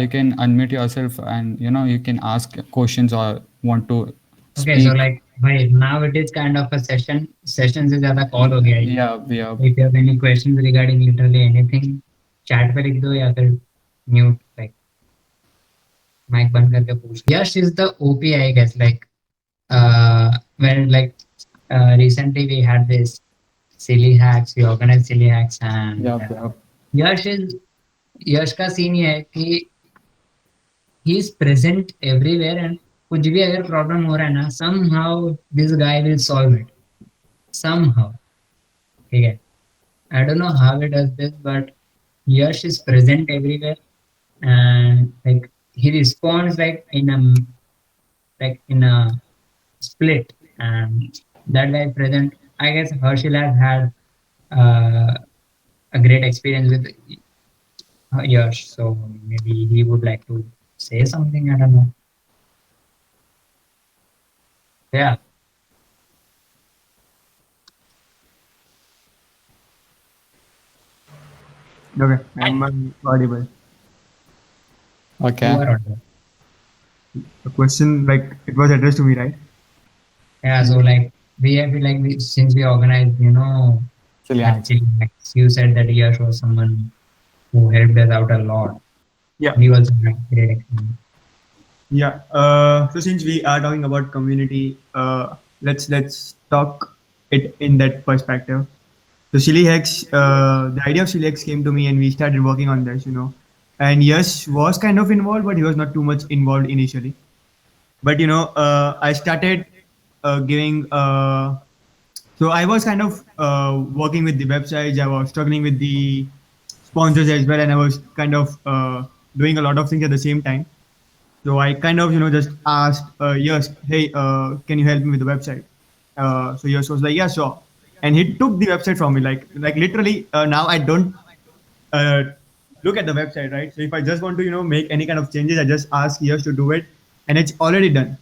you can unmute yourself and you can ask questions or want to Okay, so like, wait, now it is kind of a session. Session से ज़्यादा call हो गया है. Yeah. If you have any questions regarding literally anything, chat पे लिख दो या फिर mute like mic बंद करके पूछ. Yash is the OP, I guess. Like, when like recently we had this silly hacks. We organized silly hacks and Yash का scene ये है कि he is present everywhere and कुछ भी अगर प्रॉब्लम हो रहा है ना somehow this guy will solve it somehow. ठीक है. I don't know how he does this, but Yash is present everywhere and like he responds like in a split, and that guy present. I guess Harshil has had a great experience with Yash, so maybe he would like to say something. I don't know. Yeah. Okay, I'm audible. Okay. You are audible. The question, like, it was addressed to me, right? Yeah, so like since we organized, Silly actually, like, you said that Yash was someone who helped us out a lot. Yeah. We also had great experience. Yeah. So since we are talking about community, let's talk it in that perspective. So Silly Hacks, the idea of Silly Hacks came to me, and we started working on this, And Yash was kind of involved, but he was not too much involved initially. But I started giving. So I was kind of working with the websites. I was struggling with the sponsors as well, and I was kind of doing a lot of things at the same time. So I kind of, just asked Yash, hey, can you help me with the website? So Yash was like, yeah, sure. And he took the website from me, like literally. Now I don't uh, look at the website, right? So if I just want to, make any kind of changes, I just ask Yash to do it, and it's already done.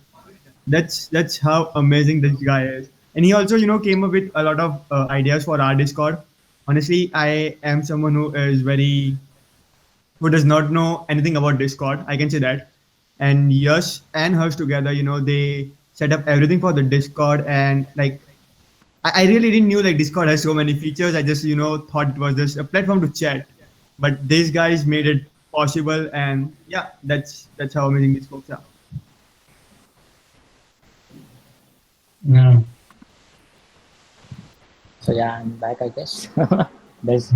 That's how amazing this guy is. And he also, came up with a lot of ideas for our Discord. Honestly, I am someone who does not know anything about Discord. I can say that. And Yash and Harsh together, they set up everything for the Discord. And like, I really didn't knew like Discord has so many features. I just, thought it was just a platform to chat. But these guys made it possible. And yeah, that's how amazing these folks are. Yeah. So yeah, I'm back, I guess. Does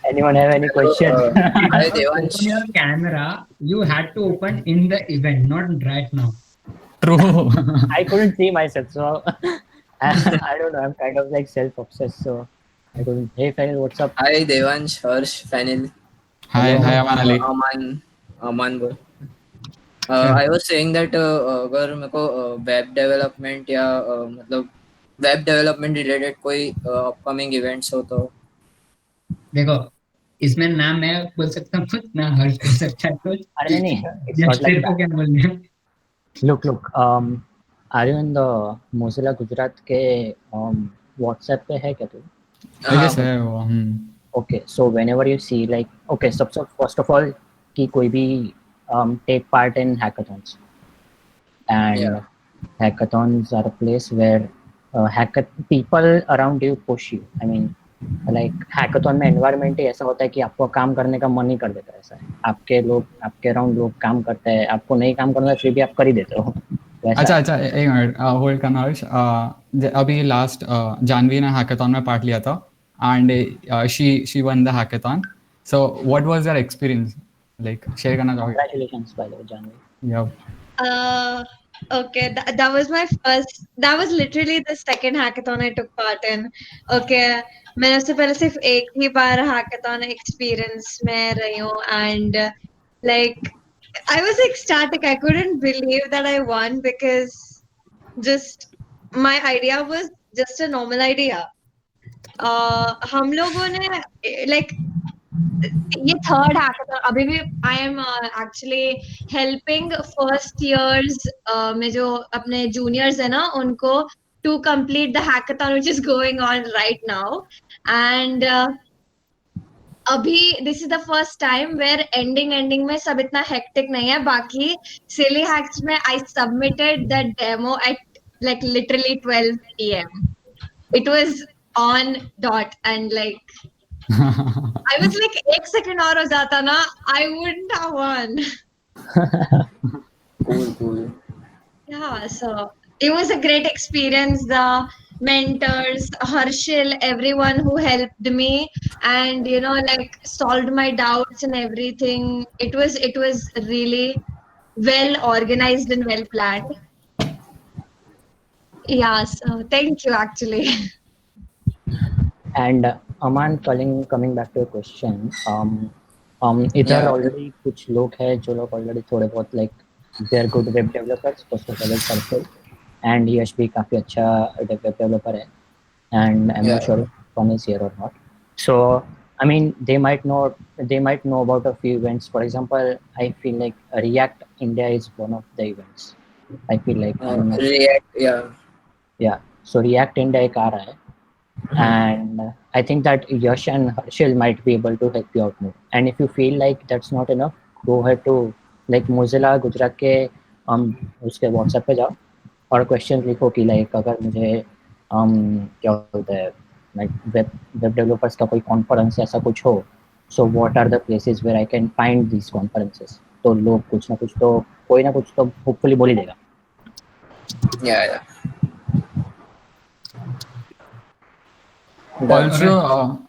anyone have any question? Hi, Devansh. Your camera, you had to open in the event, not right now. True. I couldn't see myself, so I don't know. I'm kind of like self-obsessed, so I couldn't. Hey, Fanil, what's up? Hi Devansh, Harsh, Fanil, Hi, Aman Ali. Aman bro. I was saying that अगर मेरे को web development या मतलब web development related कोई upcoming events हो तो देखो, इसमें ना मैं बोल सकता हूँ कुछ, ना हर्ष बोल सकता है कुछ. अरे नहीं, it's या not like तेरे को that. क्या बोलना है? Look. Are you in the Mozilla Gujarat के WhatsApp पे है क्या तू? I guess है वो. Okay, so whenever you see like, okay, so first of all, कि कोई भी take part in hackathons, and Yeah. hackathons are a place where people around you push you. I mean, like hackathon में environment ही ऐसा होता है कि आपको काम करने का मन ही कर देता है. ऐसा है, आपके अराउंड लोग काम करते हैं, आपको नहीं काम करना है फिर भी आप कर ही देते हो. अच्छा एक मिनट होल्ड करना हर्ष. अभी लास्ट जानवी ने हैकाथॉन में पार्ट लिया था and she one the hackathon. So what was your experience, like share करना चाहोगे? Congratulations, by the way, Janvi. या Okay, that was my first. That was literally the second hackathon I took part in. Okay, मैंने उससे पहले सिर्फ एक ही बार hackathon experience में रही हूँ, and like I was ecstatic. I couldn't believe that I won because just my idea was just a normal idea. हम लोगों ने like ये थर्ड हैकाथॉन अभी भी I am actually helping first years में जो अपने जूनियर्स है ना उनको to complete the hackathon which is going on right now and अभी this is the first time we're ending में सब इतना हेक्टिक नहीं है. बाकी सिली हैक्स में I submitted the demo at like literally 12 PM. It was on dot and like I was like, एक second और हो जाता ना, I wouldn't have won. cool. Yeah, so it was a great experience. The mentors, Harshil, everyone who helped me, and like solved my doubts and everything. It was really well organized and well planned. Yeah, so thank you actually. And Aman, coming back to your question, इधर Yeah. already कुछ लोग हैं जो लोग already थोड़े बहुत like they are good web developers. First of all, Harshil and यश भी काफी अच्छा web developer है, and I'm not Yeah. sure if Tom is here or not. So I mean, they might know about a few events. For example, I feel like React India is one of the events. I feel like I don't know. React, Yeah. So React India एक आ रहा है. And I think that Yash and Harshil might be able to help you out more. And if you feel like that's not enough, go ahead to like Mozilla Gujarat के उसके WhatsApp पे जाओ और question लिखो कि like अगर मुझे क्या बोलते हैं like web developers का कोई कॉन्फ्रेंस ऐसा कुछ हो, so what are the places where I can find these conferences? तो लोग कुछ ना कुछ तो कोई ना कुछ तो hopefully बोल ही देगा. yeah. ऑल्सो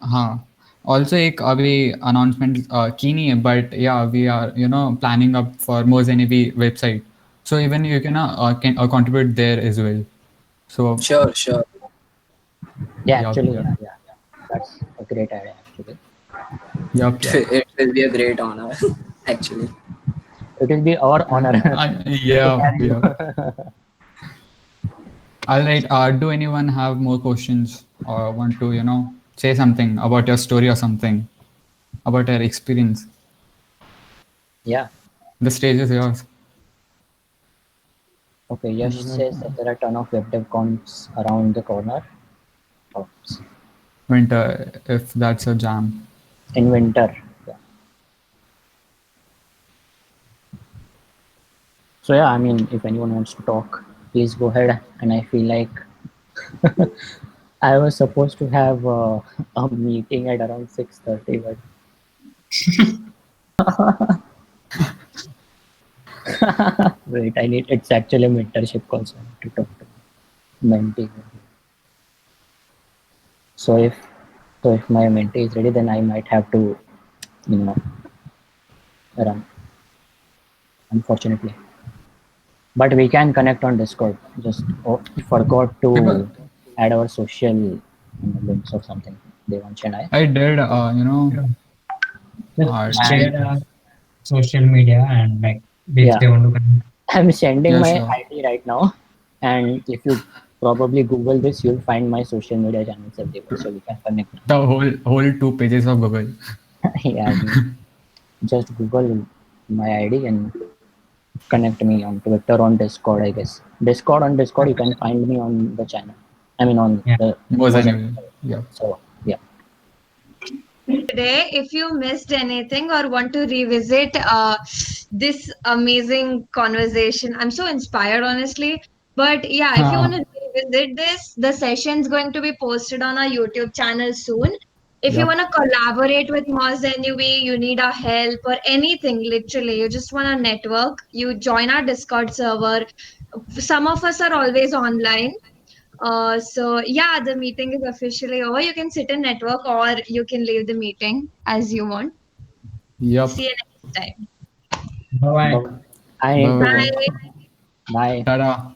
हाँ ऑल्सो एक अभी अनाउंसमेंट की नहीं है but yeah we are planning up for मोजेनिबी website, so even you can contribute there as well. So Sure. Yeah, actually, yeah. yeah. That's a great idea actually. Yup. It will be a great honor, actually. It will be our honor. Yeah. All right. Do anyone have more questions or want to, say something about your story or something about your experience? Yeah. The stage is yours. Okay. Yash says that there are a ton of web dev cons around the corner. Oops. Winter, if that's a jam. In winter. Yeah. So yeah, I mean, if anyone wants to talk, please go ahead. And I feel like I was supposed to have a meeting at around 6:30, but wait, it's actually a mentorship call, so I need to talk to mentee. So if my mentee is ready, then I might have to, run. Unfortunately, but we can connect on Discord. Just forgot to People- add our social links or something. Devansh and I. I did, Just And- share social media and like if Yeah. they want to connect. I'm sending Yeah, my sure. ID right now, and if you probably Google this, you'll find my social media channels everywhere, so we can connect. The whole 2 pages of Google. Yeah, I mean, just Google my ID and connect me on Twitter, on Discord, I guess. On Discord, you can find me on the channel. I mean, on Yeah. the Mozilla. Yeah. So yeah, Today, if you missed anything or want to revisit this amazing conversation, I'm so inspired, honestly. But yeah, if you want to revisit this, the session's going to be posted on our YouTube channel soon. If you Yep. want to collaborate with Moz NUV, you need our help or anything, literally, you just want to network, you join our Discord server. Some of us are always online. So yeah, the meeting is officially over. You can sit in network or you can leave the meeting as you want. Yep. See you next time. Bye. I need to Bye. go. Bye. Ta-da.